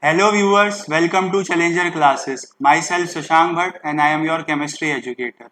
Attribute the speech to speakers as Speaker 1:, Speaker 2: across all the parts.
Speaker 1: Hello viewers, welcome to Challenger Classes. Myself Shashank Bhatt and I am your chemistry educator.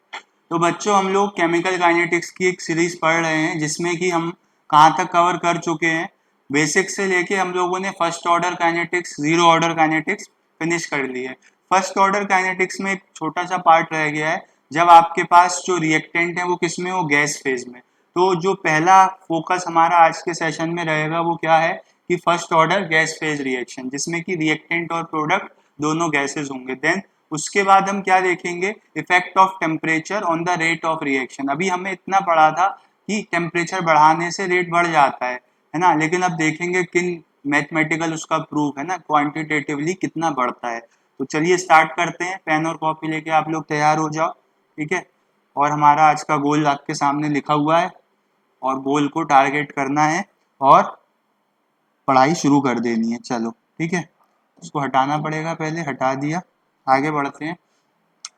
Speaker 1: तो बच्चों हम लोग chemical kinetics की एक सीरीज पढ़ रहे हैं जिसमें कि हम कहाँ तक कवर कर चुके हैं। बेसिक से लेके हम लोगों ने first order kinetics, zero order kinetics finish कर ली है। फर्स्ट ऑर्डर काइनेटिक्स में एक छोटा सा पार्ट रह गया है, जब आपके पास जो रिएक्टेंट है वो किस में हो, गैस फेज में। तो जो पहला फोकस हमारा आज के सेशन में रहेगा वो क्या है कि first order gas phase reaction, जिसमें कि रिएक्टेंट और प्रोडक्ट दोनों गैसेस होंगे। देन उसके बाद हम क्या देखेंगे, effect of temperature on the rate of reaction. अभी हमें इतना पढ़ा था कि टेम्परेचर बढ़ाने से रेट बढ़ जाता है ना, लेकिन अब देखेंगे किन मैथमेटिकल उसका प्रूफ है ना, क्वांटिटेटिवली कितना बढ़ता है। तो चलिए स्टार्ट करते हैं। पेन और कॉपी लेके आप लोग तैयार हो जाओ, ठीक है। और हमारा आज का गोल आपके सामने लिखा हुआ है और गोल को टारगेट करना है और पढ़ाई शुरू कर देनी है। चलो ठीक है, उसको हटाना पड़ेगा, पहले हटा दिया, आगे बढ़ते हैं।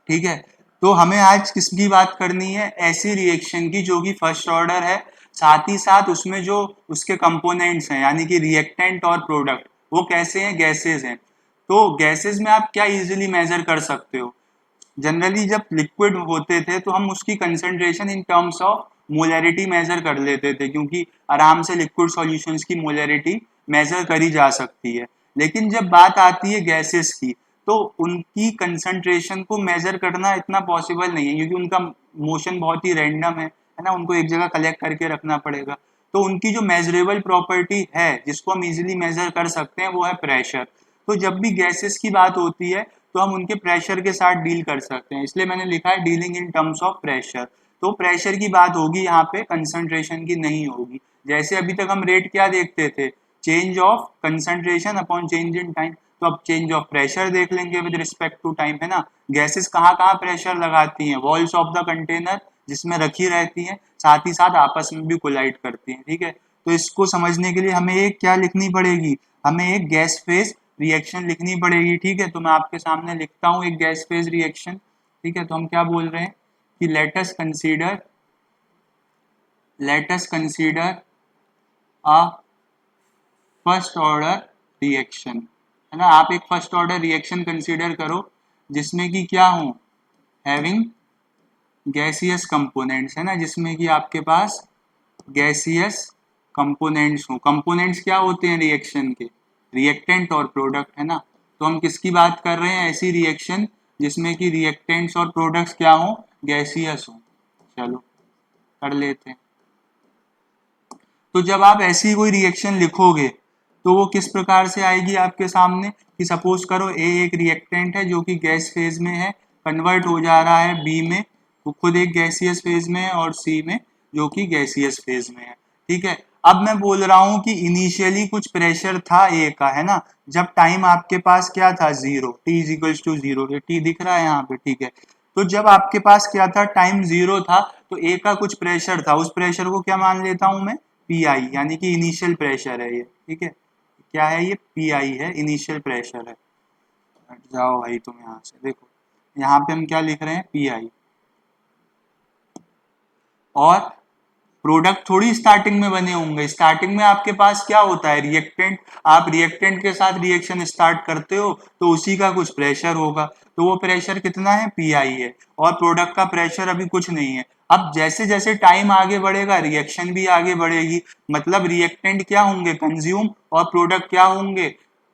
Speaker 1: ठीक है, तो हमें आज किसकी बात करनी है, ऐसी रिएक्शन की जो कि फर्स्ट ऑर्डर है, साथ ही साथ उसमें जो उसके कंपोनेंट्स हैं यानी कि रिएक्टेंट और प्रोडक्ट वो कैसे हैं, गैसेज हैं। तो गैसेज में आप क्या इजीली मेजर कर सकते हो, जनरली जब लिक्विड होते थे तो हम उसकी concentration in terms of molarity measure कर लेते थे, क्योंकि आराम से लिक्विड सॉल्यूशंस की मोलैरिटी मेजर करी जा सकती है। लेकिन जब बात आती है गैसेस की, तो उनकी कंसंट्रेशन को मेजर करना इतना पॉसिबल नहीं है, क्योंकि उनका मोशन बहुत ही रैंडम है ना, उनको एक जगह कलेक्ट करके रखना पड़ेगा। तो उनकी जो मेजरेबल प्रॉपर्टी है जिसको हम इजीली मेजर कर सकते हैं वो है प्रेशर। तो जब भी गैसेस की बात होती है तो हम उनके प्रेशर के साथ डील कर सकते हैं, इसलिए मैंने लिखा है dealing in terms of pressure. तो प्रेशर की बात होगी यहाँ पे, कंसंट्रेशन की नहीं होगी। जैसे अभी तक हम रेट क्या देखते थे, change of concentration upon change in time. तो अब चेंज ऑफ प्रेशर देख लेंगे विद रिस्पेक्ट टू टाइम, है ना। गैसेस कहाँ कहाँ प्रेशर लगाती हैं, वॉल्स ऑफ द कंटेनर जिसमें रखी रहती हैं, साथ ही साथ आपस में भी कोलाइड करती हैं, ठीक है। तो इसको समझने के लिए हमें एक क्या लिखनी पड़ेगी, हमें एक गैस फेज रिएक्शन लिखनी पड़ेगी, ठीक है। तो मैं आपके सामने लिखता हूँ एक गैस फेज रिएक्शन, ठीक है। तो हम क्या बोल रहे हैं कि let us consider a first order reaction, है ना। आप एक फर्स्ट ऑर्डर रिएक्शन कंसीडर करो जिसमें कि क्या हो, हैविंग गैसियस कंपोनेंट्स, है ना, जिसमें कि आपके पास गैसियस कंपोनेंट्स हो। कंपोनेंट्स क्या होते हैं रिएक्शन के, रिएक्टेंट और प्रोडक्ट, है ना। तो हम किसकी बात कर रहे हैं, ऐसी रिएक्शन जिसमें कि रिएक्टेंट्स और प्रोडक्ट्स क्या हो, गैसियस हो। चलो कर लेते हैं। तो जब आप ऐसी कोई रिएक्शन लिखोगे तो वो किस प्रकार से आएगी आपके सामने, कि सपोज करो ए एक रिएक्टेंट है जो कि गैस फेज में है, कन्वर्ट हो जा रहा है बी में, वो खुद एक गैसियस फेज में है, और सी में जो कि गैसियस फेज में है, ठीक है। अब मैं बोल रहा हूं कि इनिशियली कुछ प्रेशर था ए का, है ना, जब टाइम आपके पास क्या था, zero, T is equals to zero, T दिख रहा है यहाँ पे, ठीक है। तो जब आपके पास क्या था, टाइम जीरो था, तो ए का कुछ प्रेशर था, उस प्रेशर को क्या मान लेता हूं मैं, पी आई, यानी कि इनिशियल प्रेशर है ये, ठीक है। क्या है ये, पी आई है, इनिशियल प्रेशर है। हट जाओ भाई तुम यहाँ से, देखो यहाँ पे हम क्या लिख रहे हैं, पी आई। और प्रोडक्ट थोड़ी स्टार्टिंग में बने होंगे, स्टार्टिंग में आपके पास क्या होता है, रिएक्टेंट। आप रिएक्टेंट के साथ रिएक्शन स्टार्ट करते हो तो उसी का कुछ प्रेशर होगा, तो वो प्रेशर कितना है, पी आई है। और प्रोडक्ट का प्रेशर अभी कुछ नहीं है। अब जैसे जैसे टाइम आगे बढ़ेगा रिएक्शन भी आगे बढ़ेगी, मतलब रिएक्टेंट क्या होंगे, कंज्यूम, और प्रोडक्ट क्या होंगे,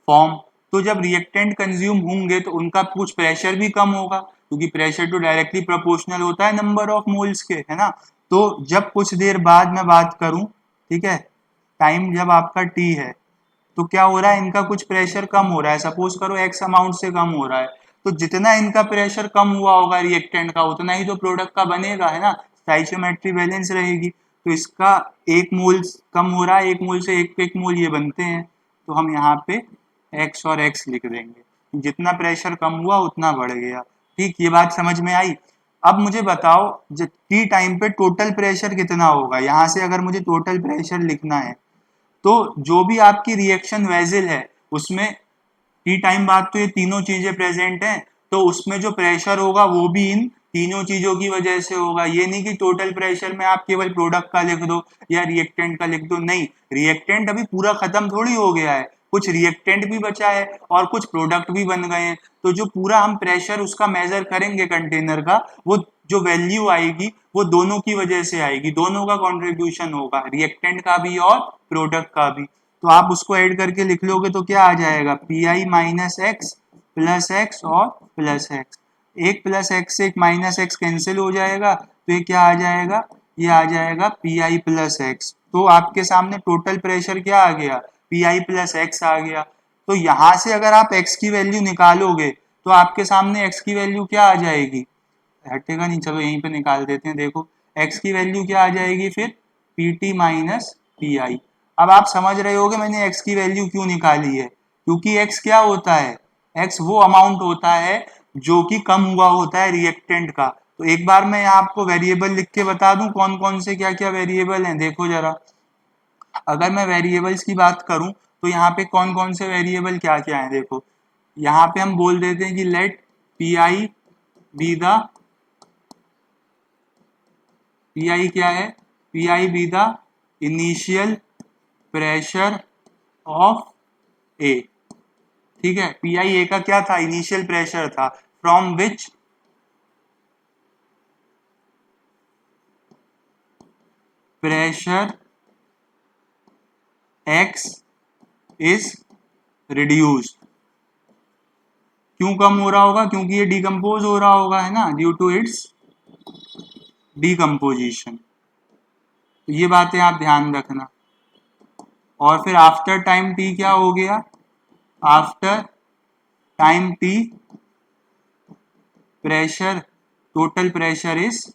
Speaker 1: फॉर्म। तो जब रिएक्टेंट कंज्यूम होंगे तो उनका कुछ प्रेशर भी कम होगा, क्योंकि प्रेशर तो डायरेक्टली प्रोपोर्शनल होता है नंबर ऑफ मोल्स के, है ना। तो जब कुछ देर बाद मैं बात करूं, ठीक है, टाइम जब आपका टी है, तो क्या हो रहा है, इनका कुछ प्रेशर कम हो रहा है, सपोज करो एक्स अमाउंट से कम हो रहा है। तो जितना इनका प्रेशर कम हुआ होगा रिएक्टेंट का, उतना ही तो प्रोडक्ट का बनेगा, है ना, स्टाइचियोमेट्री बैलेंस रहेगी। तो इसका एक मोल कम हो रहा है, एक मोल से एक एक मोल ये बनते हैं, तो हम यहाँ पे एक्स और एक्स लिख देंगे, जितना प्रेशर कम हुआ उतना बढ़ गया। ठीक, ये बात समझ में आई। अब मुझे बताओ टी टाइम पे टोटल प्रेशर कितना होगा, यहां से अगर मुझे टोटल प्रेशर लिखना है तो जो भी आपकी रिएक्शन वेजल है उसमें टी टाइम बाद तो ये तीनों चीजें प्रेजेंट हैं, तो उसमें जो प्रेशर होगा वो भी इन तीनों चीजों की वजह से होगा। ये नहीं कि टोटल प्रेशर में आप केवल प्रोडक्ट का लिख दो या रिएक्टेंट का लिख दो, नहीं, रिएक्टेंट अभी पूरा खत्म थोड़ी हो गया है, कुछ रिएक्टेंट भी बचा है और कुछ प्रोडक्ट भी बन गए हैं। तो जो पूरा हम प्रेशर उसका मेजर करेंगे कंटेनर का, वो जो वैल्यू आएगी वो दोनों की वजह से आएगी, दोनों का कंट्रीब्यूशन होगा, रिएक्टेंट का भी और प्रोडक्ट का भी। तो आप उसको ऐड करके लिख लोगे तो क्या आ जाएगा, P I minus x plus x और प्लस एक्स। एक प्लस एक्स से एक माइनस एक्स कैंसिल हो जाएगा, तो ये क्या आ जाएगा, ये आ जाएगा पी आई प्लस एक्स। तो आपके सामने टोटल प्रेशर क्या आ गया, पी आई प्लस एक्स आ गया। तो यहां से अगर आप x की वैल्यू निकालोगे तो आपके सामने x की वैल्यू क्या आ जाएगी, हटेगा नहीं, चलो यहीं पे निकाल देते हैं। देखो x की वैल्यू क्या आ जाएगी फिर, P T minus P I. अब आप समझ रहे होगे मैंने x की वैल्यू क्यों निकाली है, क्योंकि x क्या होता है, x वो अमाउंट होता है जो कि कम हुआ होता है रिएक्टेंट का। तो एक बार मैं यहाँ आपको वेरिएबल लिख के बता दूं कौन कौन से क्या क्या वेरिएबल हैं। देखो जरा, अगर मैं वेरिएबल्स की बात करूं तो यहाँ पे कौन कौन से वेरिएबल क्या क्या है। देखो यहाँ पे हम बोल देते हैं कि let P I be the, P I क्या है, P I be the initial pressure of A. ठीक है, पी आई ए का क्या था, इनिशियल प्रेशर था, from which pressure X is reduced. क्यों कम हो रहा होगा, क्योंकि ये डिकम्पोज हो रहा होगा, है ना, ड्यू टू इट्स डिकम्पोजिशन। तो ये बातें आप ध्यान रखना। और फिर आफ्टर टाइम टी क्या हो गया, after time T pressure, total pressure is,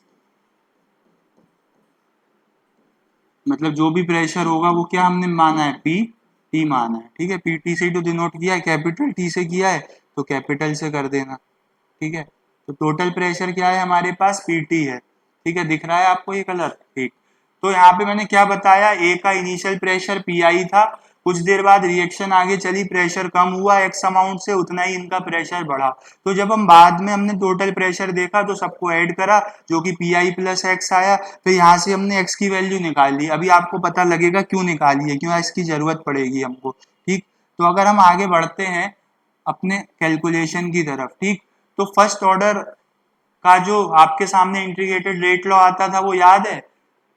Speaker 1: मतलब जो भी प्रेशर होगा वो क्या हमने माना है, पी टी माना है। ठीक है, पी टी से तो डिनोट किया है, कैपिटल टी से किया है तो कैपिटल से कर देना। ठीक है, तो टोटल प्रेशर क्या है हमारे पास, पी टी है। ठीक है, दिख रहा है आपको ये कलर, ठीक। तो यहाँ पे मैंने क्या बताया, ए का इनिशियल प्रेशर पी आई था, कुछ देर बाद रिएक्शन आगे चली, प्रेशर कम हुआ एक्स अमाउंट से, उतना ही इनका प्रेशर बढ़ा। तो जब हम बाद में हमने टोटल प्रेशर देखा तो सबको ऐड करा जो कि पी आई प्लस एक्स आया, फिर यहाँ से हमने एक्स की वैल्यू निकाल ली। अभी आपको पता लगेगा क्यों निकाली है, क्यों इसकी जरूरत पड़ेगी हमको। ठीक, तो अगर हम आगे बढ़ते हैं अपने कैलकुलेशन की तरफ, ठीक, तो फर्स्ट ऑर्डर का जो आपके सामने इंटीग्रेटेड रेट लॉ आता था वो याद है,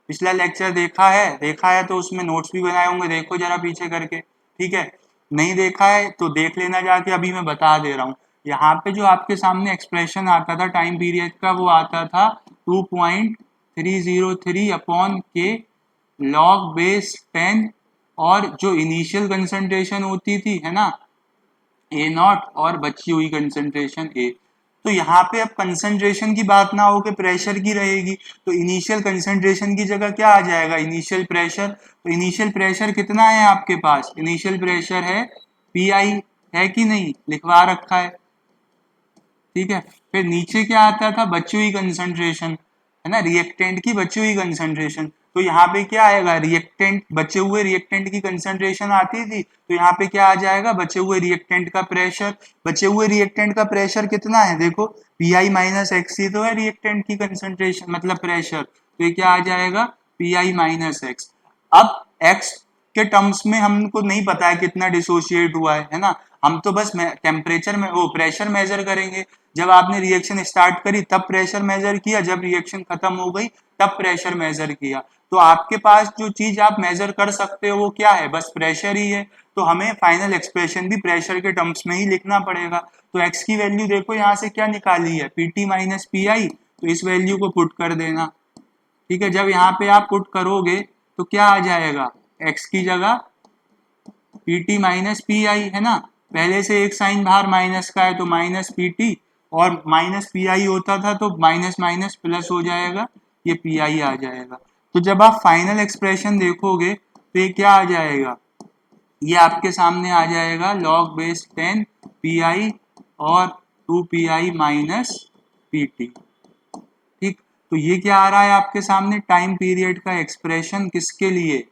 Speaker 1: पिछला लेक्चर देखा है, देखा है तो उसमें नोट्स भी बनाए होंगे, देखो जरा पीछे करके। ठीक है, नहीं देखा है तो देख लेना जाके, अभी मैं बता दे रहा हूँ। यहाँ पे जो आपके सामने एक्सप्रेशन आता था टाइम पीरियड का, वो आता था 2.303 अपॉन के लॉग बेस 10, और जो इनिशियल कंसंट्रेशन होती थी, है ना, ए नॉट, और बची हुई कंसंट्रेशन ए। तो यहाँ पे अब कंसंट्रेशन की बात ना हो के प्रेशर की रहेगी, तो इनिशियल कंसंट्रेशन की जगह क्या आ जाएगा, इनिशियल प्रेशर। तो इनिशियल प्रेशर कितना है आपके पास, इनिशियल प्रेशर है पी आई, है कि नहीं, लिखवा रखा है। ठीक है, फिर नीचे क्या आता था, बची हुई कंसंट्रेशन, है ना, रिएक्टेंट की बची हुई कंसंट्रेशन। तो यहाँ पे क्या आएगा, रिएक्टेंट, बचे हुए रिएक्टेंट की कंसंट्रेशन आती थी, तो यहाँ पे क्या आ जाएगा, बचे हुए रिएक्टेंट का प्रेशर। बचे हुए रिएक्टेंट का प्रेशर कितना है, देखो पी आई माइनस एक्स ही तो है रिएक्टेंट की कंसंट्रेशन मतलब प्रेशर, तो ये क्या आ जाएगा, पी आई माइनस एक्स। अब एक्स के टर्म्स में हमको नहीं पता है कितना डिसोशिएट हुआ है ना, हम तो बस टेम्परेचर में वो प्रेशर मेजर करेंगे। जब आपने रिएक्शन स्टार्ट करी तब प्रेशर मेजर किया, जब रिएक्शन खत्म हो गई तब प्रेशर मेजर किया। तो आपके पास जो चीज आप मेजर कर सकते हो वो क्या है, बस प्रेशर ही है। तो हमें फाइनल एक्सप्रेशन भी प्रेशर के टर्म्स में ही लिखना पड़ेगा। तो एक्स की वैल्यू देखो यहाँ से क्या निकाली है, P T minus P I, तो इस वैल्यू को पुट कर देना। ठीक है, जब यहाँ पे आप पुट करोगे तो क्या आ जाएगा, एक्स की जगह P T minus P I, है ना, पहले से एक साइन बाहर माइनस का है तो माइनस पी टी, और माइनस पी आई होता था तो माइनस माइनस प्लस हो जाएगा, ये पी आई आ जाएगा। तो जब आप फाइनल एक्सप्रेशन देखोगे तो ये क्या आ जाएगा, ये आपके सामने आ जाएगा लॉग बेस 10 पी आई और 2 P I minus P T. ठीक, तो ये क्या आ रहा है आपके सामने, टाइम पीरियड का एक्सप्रेशन, किसके लिए,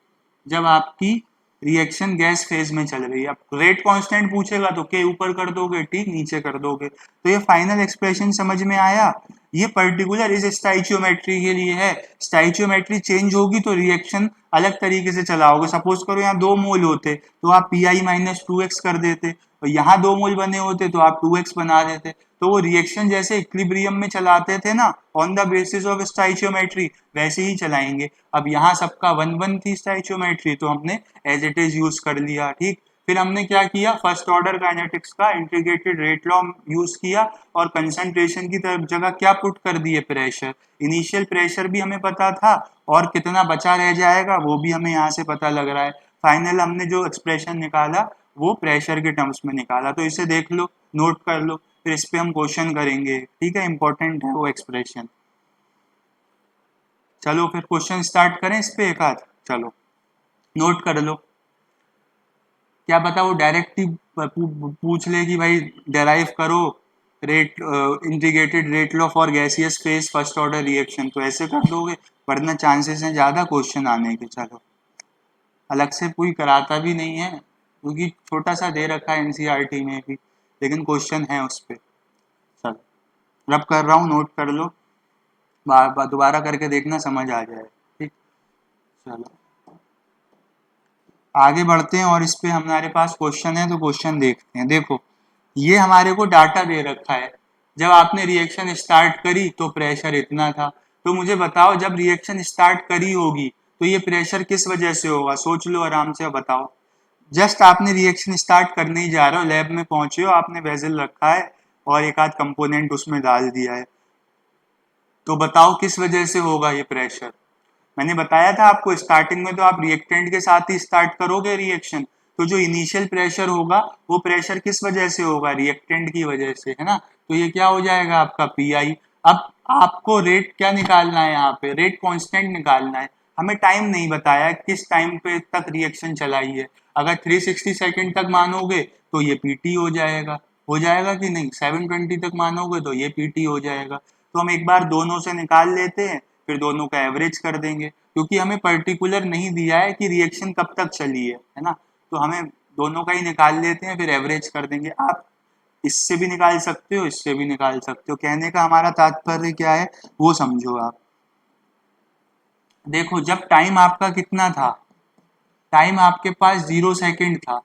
Speaker 1: जब आपकी रिएक्शन गैस फेज में चल रही है। अब रेट कांस्टेंट पूछेगा तो के ऊपर कर दोगे, ठीक, नीचे कर दोगे। तो ये फाइनल एक्सप्रेशन समझ में आया। ये पर्टिकुलर इस स्टाइचियोमेट्री के लिए है। स्टाइचियोमेट्री चेंज होगी तो रिएक्शन अलग तरीके से चला होगा। सपोज करो यहाँ 2 मोल होते तो आप पी माइनस 2x कर देते, और यहाँ 2 मोल बने होते तो आप 2x बना देते। तो वो रिएक्शन जैसे इक्विलिब्रियम में चलाते थे ना ऑन द बेसिस ऑफ स्टाइचियोमेट्री, वैसे ही चलाएंगे। अब यहाँ सबका 1-1 थी स्टाइचियोमेट्री, तो हमने एज इट इज यूज कर लिया। ठीक, फिर हमने क्या किया, फर्स्ट ऑर्डर काइनेटिक्स का इंटीग्रेटेड रेट लॉ यूज किया और कंसंट्रेशन की तरफ जगह क्या पुट कर दिए, प्रेशर। इनिशियल प्रेशर भी हमें पता था और कितना बचा रह जाएगा वो भी हमें यहाँ से पता लग रहा है। फाइनल हमने जो एक्सप्रेशन निकाला वो प्रेशर के टर्म्स में निकाला। तो इसे देख लो, नोट कर लो, फिर इस पे हम क्वेश्चन करेंगे। ठीक है, इंपॉर्टेंट है वो एक्सप्रेशन। चलो फिर क्वेश्चन स्टार्ट करें इस पे एक आध। चलो नोट कर लो। क्या पता वो डायरेक्ट ही पूछ ले कि भाई डेराइव करो rate integrated rate law for gaseous phase first order reaction, तो ऐसे कर दोगे, वरना चांसेस हैं ज़्यादा क्वेश्चन आने के। चलो, अलग से कोई कराता भी नहीं है क्योंकि छोटा सा दे रखा है एनसीईआरटी में भी, लेकिन क्वेश्चन है उस पर। चलो रब कर रहा हूँ, नोट कर लो, बार बार दोबारा करके देखना, समझ आ जाए। ठीक, चलो आगे बढ़ते हैं और इस पे हमारे पास क्वेश्चन है तो क्वेश्चन देखते हैं। देखो ये हमारे को डाटा दे रखा है, जब आपने रिएक्शन स्टार्ट करी तो प्रेशर इतना था। तो मुझे बताओ जब रिएक्शन स्टार्ट करी होगी तो ये प्रेशर किस वजह से होगा, सोच लो आराम से बताओ। जस्ट आपने रिएक्शन स्टार्ट करने ही जा रहे हो, लैब में पहुंचे हो, आपने वेसल रखा है और एक आध कंपोनेंट उसमें डाल दिया है, तो बताओ किस वजह से होगा ये प्रेशर। मैंने बताया था आपको स्टार्टिंग में तो आप रिएक्टेंट के साथ ही स्टार्ट करोगे रिएक्शन, तो जो इनिशियल प्रेशर होगा वो प्रेशर किस वजह से होगा, रिएक्टेंट की वजह से, है ना। तो ये क्या हो जाएगा आपका पी आई। अब आपको रेट क्या निकालना है, यहाँ पे रेट कांस्टेंट निकालना है। हमें टाइम नहीं बताया किस टाइम पे तक रिएक्शन चलाई है। अगर 360 सेकेंड तक मानोगे तो ये पीटी हो जाएगा कि नहीं, 720 तक मानोगे तो ये पीटी हो जाएगा। तो हम एक बार दोनों से निकाल लेते हैं, फिर दोनों का एवरेज कर देंगे, क्योंकि हमें पर्टिकुलर नहीं दिया है कि रिएक्शन कब तक चली है ना। तो हमें दोनों का ही निकाल लेते हैं, फिर एवरेज कर देंगे। आप इससे भी निकाल सकते हो, इससे भी निकाल सकते हो, कहने का हमारा तात्पर्य क्या है वो समझो आप। देखो जब टाइम आपका कितना था, टाइम आपके पास 0 सेकेंड था,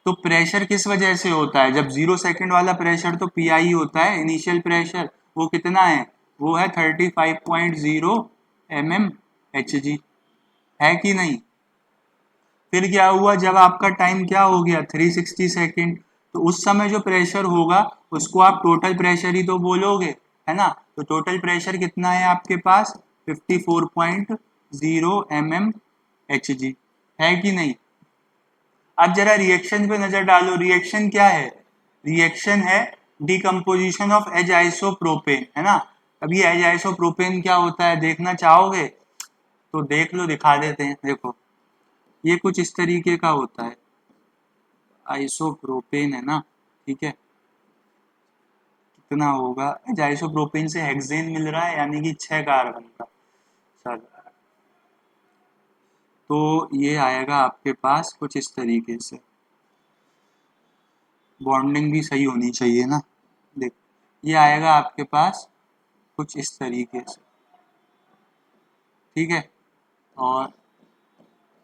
Speaker 1: तो प्रेशर किस वजह से होता है, जब 0 सेकेंड वाला प्रेशर तो पी आई होता है, इनिशियल प्रेशर वो कितना है, वो है 35.0 mmHg, है कि नहीं। फिर क्या हुआ, जब आपका टाइम क्या हो गया 360 सेकेंड, तो उस समय जो प्रेशर होगा उसको आप टोटल प्रेशर ही तो बोलोगे, है ना। तो टोटल प्रेशर कितना है आपके पास, 54.0 mmHg, है कि नहीं। अब जरा रिएक्शन पे नजर डालो, रिएक्शन क्या है, रिएक्शन है डिकम्पोजिशन ऑफ एज आइसोप्रोपेन, है ना। अब ये एज आइसोप्रोपेन क्या होता है देखना चाहोगे तो देख लो, दिखा देते हैं। देखो ये कुछ इस तरीके का होता है, आइसोप्रोपेन है ना, ठीक है। कितना होगा, एज आइसोप्रोपेन से हेक्सेन मिल रहा है यानी कि 6 कार्बन का। चलो तो ये आएगा आपके पास कुछ इस तरीके से, बॉन्डिंग भी सही होनी चाहिए ना। देख ये आएगा आपके पास कुछ इस तरीके से, ठीक है। और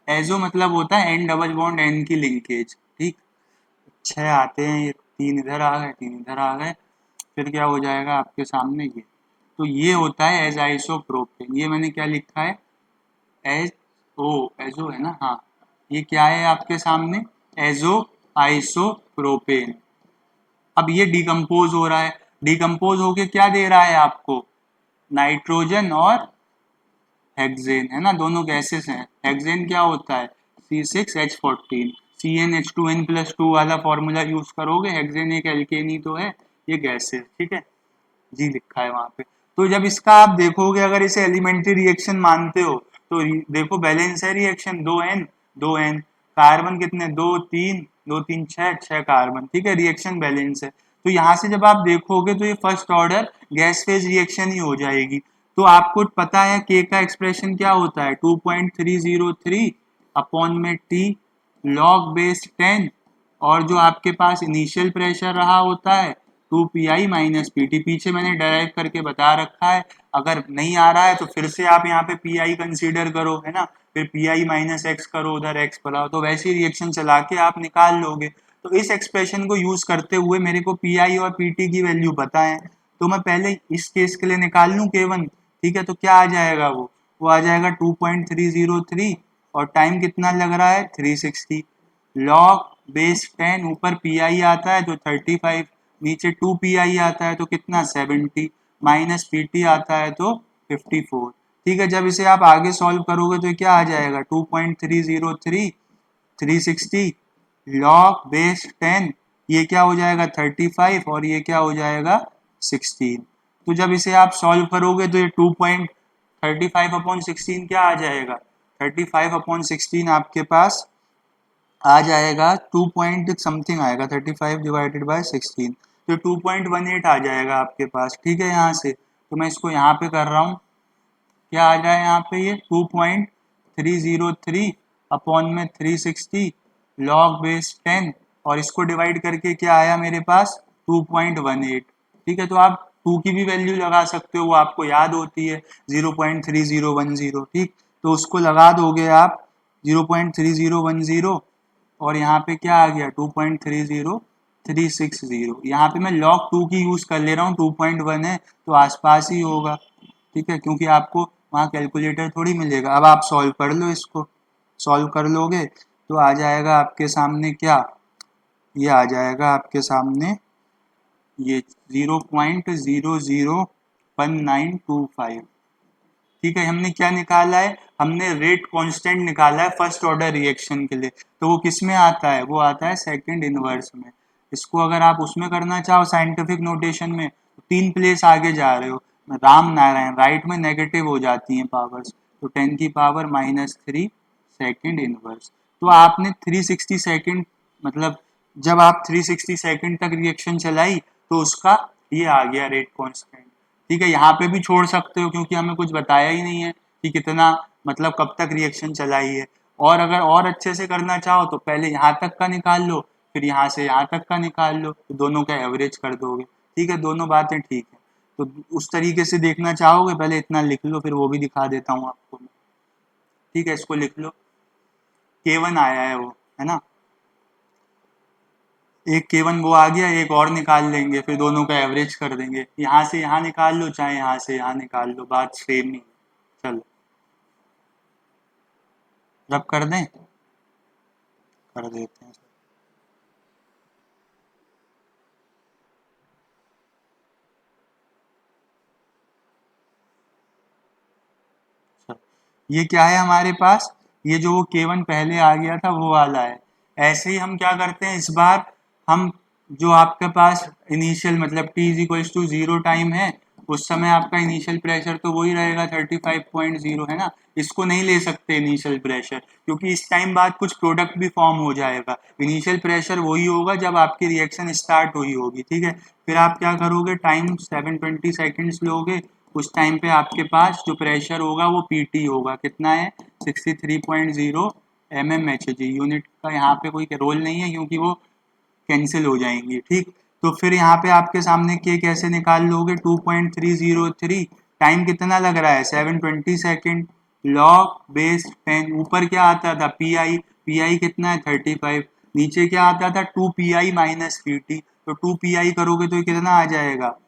Speaker 1: एजो मतलब होता है एन डबल बॉन्ड एन की लिंकेज, ठीक। 6 आते हैं, ये 3 इधर आ गए, 3 इधर आ गए, फिर क्या हो जाएगा आपके सामने ये। तो ये होता है एज आइसोप्रोपेन, ये मैंने क्या लिखा है, एज ओ, एजो है ना, हाँ। ये क्या है आपके सामने, एजो आइसोप्रोपेन। अब ये डिकम्पोज हो रहा है, डिकम्पोज होके क्या दे रहा है आपको, नाइट्रोजन और हेक्सेन, है ना, दोनों गैसेस हैं। हेक्सेन क्या होता है, C6H14, CnH2n+2 वाला फॉर्मूला यूज करोगे, हेक्सेन एक एल्केन ही तो है, ये गैस है, ठीक है जी, लिखा है वहां पे। तो जब इसका आप देखोगे, अगर इसे एलिमेंट्री रिएक्शन मानते हो तो देखो बैलेंस है रिएक्शन, 2n कार्बन कितने, 2 3 6 कार्बन, ठीक है, रिएक्शन बैलेंस है। तो यहाँ से जब आप देखोगे तो ये first order gas phase reaction ही हो जाएगी। तो आपको पता है के का एक्सप्रेशन क्या होता है, 2.303 अपॉन में टी log बेस 10, और जो आपके पास इनिशियल प्रेशर रहा होता है 2pi माइनस पीटी, पीछे मैंने डराइव करके बता रखा है। अगर नहीं आ रहा है तो फिर से आप यहाँ पे पी कंसीडर करो, है ना, फिर पी माइनस एक्स करो, उधर एक्स बढ़ाओ, तो वैसे ही रिएक्शन चला के आप निकाल लोगे। तो इस एक्सप्रेशन को यूज करते हुए मेरे को पी और पीटी की वैल्यू पता है, तो मैं पहले इस केस के लिए निकाल लूँ K1। ठीक है, तो क्या आ जाएगा, वो आ जाएगा 2.303 और टाइम कितना लग रहा है 360। लॉग बेस 10, ऊपर पी आता है तो 35, नीचे 2pi आता है तो कितना 70, माइनस पीटी आता है तो 54। ठीक है, जब इसे आप आगे सॉल्व करोगे तो क्या आ जाएगा 2.303 360 लॉग बेस 10, ये क्या हो जाएगा 35 और ये क्या हो जाएगा 16। तो जब इसे आप सॉल्व करोगे तो ये 2.35/16 क्या आ जाएगा, 35/16 आपके पास आ जाएगा 2 पॉइंट समथिंग आएगा, 35 डिवाइडेड बाय 16, तो 2.18 आ जाएगा आपके पास। ठीक है, यहाँ से तो मैं इसको यहाँ पे कर रहा हूँ, क्या आ जाए यहाँ पे ये 2.303 अपॉन में 360 लॉग बेस 10 और इसको डिवाइड करके क्या आया मेरे पास 2.18। ठीक है, तो आप 2 की भी वैल्यू लगा सकते हो, वो आपको याद होती है 0.3010। ठीक, तो उसको लगा दोगे आप 0.3010 और यहाँ पे क्या आ गया 2.30360। यहाँ पे मैं log 2 की यूज कर ले रहा हूँ, 2.1 है तो आसपास ही होगा। ठीक है, क्योंकि आपको वहाँ कैलकुलेटर थोड़ी मिलेगा। अब आप सॉल्व कर लो, इसको सॉल्व कर लोगे तो आ जाएगा आपके सामने क्या, ये आ जाएगा आपके सामने ये 0.001925। ठीक है, हमने क्या निकाला है, हमने रेट कांस्टेंट निकाला है फर्स्ट ऑर्डर रिएक्शन के लिए, तो वो किस में आता है, वो आता है सेकंड इनवर्स में। इसको अगर आप उसमें करना चाहो साइंटिफिक नोटेशन में, तो 3 प्लेस आगे जा रहे हो, राम नारायण, राइट में नेगेटिव हो जाती हैं पावर्स, तो 10⁻³ सेकंड इनवर्स। तो आपने 360 सेकंड, मतलब जब आप 360 सेकंड तक रिएक्शन चलाई तो उसका ये आ गया रेट कांस्टेंट। ठीक है, यहाँ पे भी छोड़ सकते हो क्योंकि हमें कुछ बताया ही नहीं है कि कितना, मतलब कब तक रिएक्शन चलाई है। और अगर और अच्छे से करना चाहो तो पहले यहाँ तक का निकाल लो, फिर यहाँ से यहाँ तक का निकाल लो, तो दोनों का एवरेज कर दोगे। ठीक है, दोनों बातें ठीक है। तो उस तरीके से देखना चाहोगे, पहले इतना लिख लो, फिर वो भी दिखा देता हूँ आपको। ठीक है, इसको लिख लो, K1 आया है वो, है ना, एक K1 वो आ गया, एक और निकाल लेंगे, फिर दोनों का एवरेज कर देंगे। यहाँ से यहाँ निकाल लो, चाहे यहाँ से यहाँ निकाल लो, बात सेम ही। चलो रब कर दें, कर देते हैं। चलो, ये क्या है हमारे पास, ये जो वो K1 पहले आ गया था वो वाला है। ऐसे ही हम क्या करते हैं इस बार, हम जो आपके पास इनिशियल मतलब t=0 टाइम है, उस समय आपका इनिशियल प्रेशर तो वही रहेगा 35.0, है ना। इसको नहीं ले सकते इनिशियल प्रेशर, क्योंकि इस टाइम बाद कुछ प्रोडक्ट भी फॉर्म हो जाएगा। इनिशियल प्रेशर वही होगा जब आपकी रिएक्शन स्टार्ट हुई होगी। ठीक है, फिर आप क्या करोगे, टाइम 720 सेकेंड्स लोगे, उस टाइम पे आपके पास जो प्रेशर होगा वो पीटी होगा, कितना है 63.0 mmHg। यूनिट का यहाँ पे कोई रोल नहीं है क्योंकि वो कैंसिल हो जाएंगी। ठीक, तो फिर यहाँ पे आपके सामने के कैसे निकाल लोगे, 2.303, टाइम कितना लग रहा है 720 सेकेंड, लॉग बेस 10, ऊपर क्या आता था पी आई कितना है 35, नीचे क्या आता था 2pi माइनस पीटी, तो 2pi करोगे तो ये कितना आ जाएगा,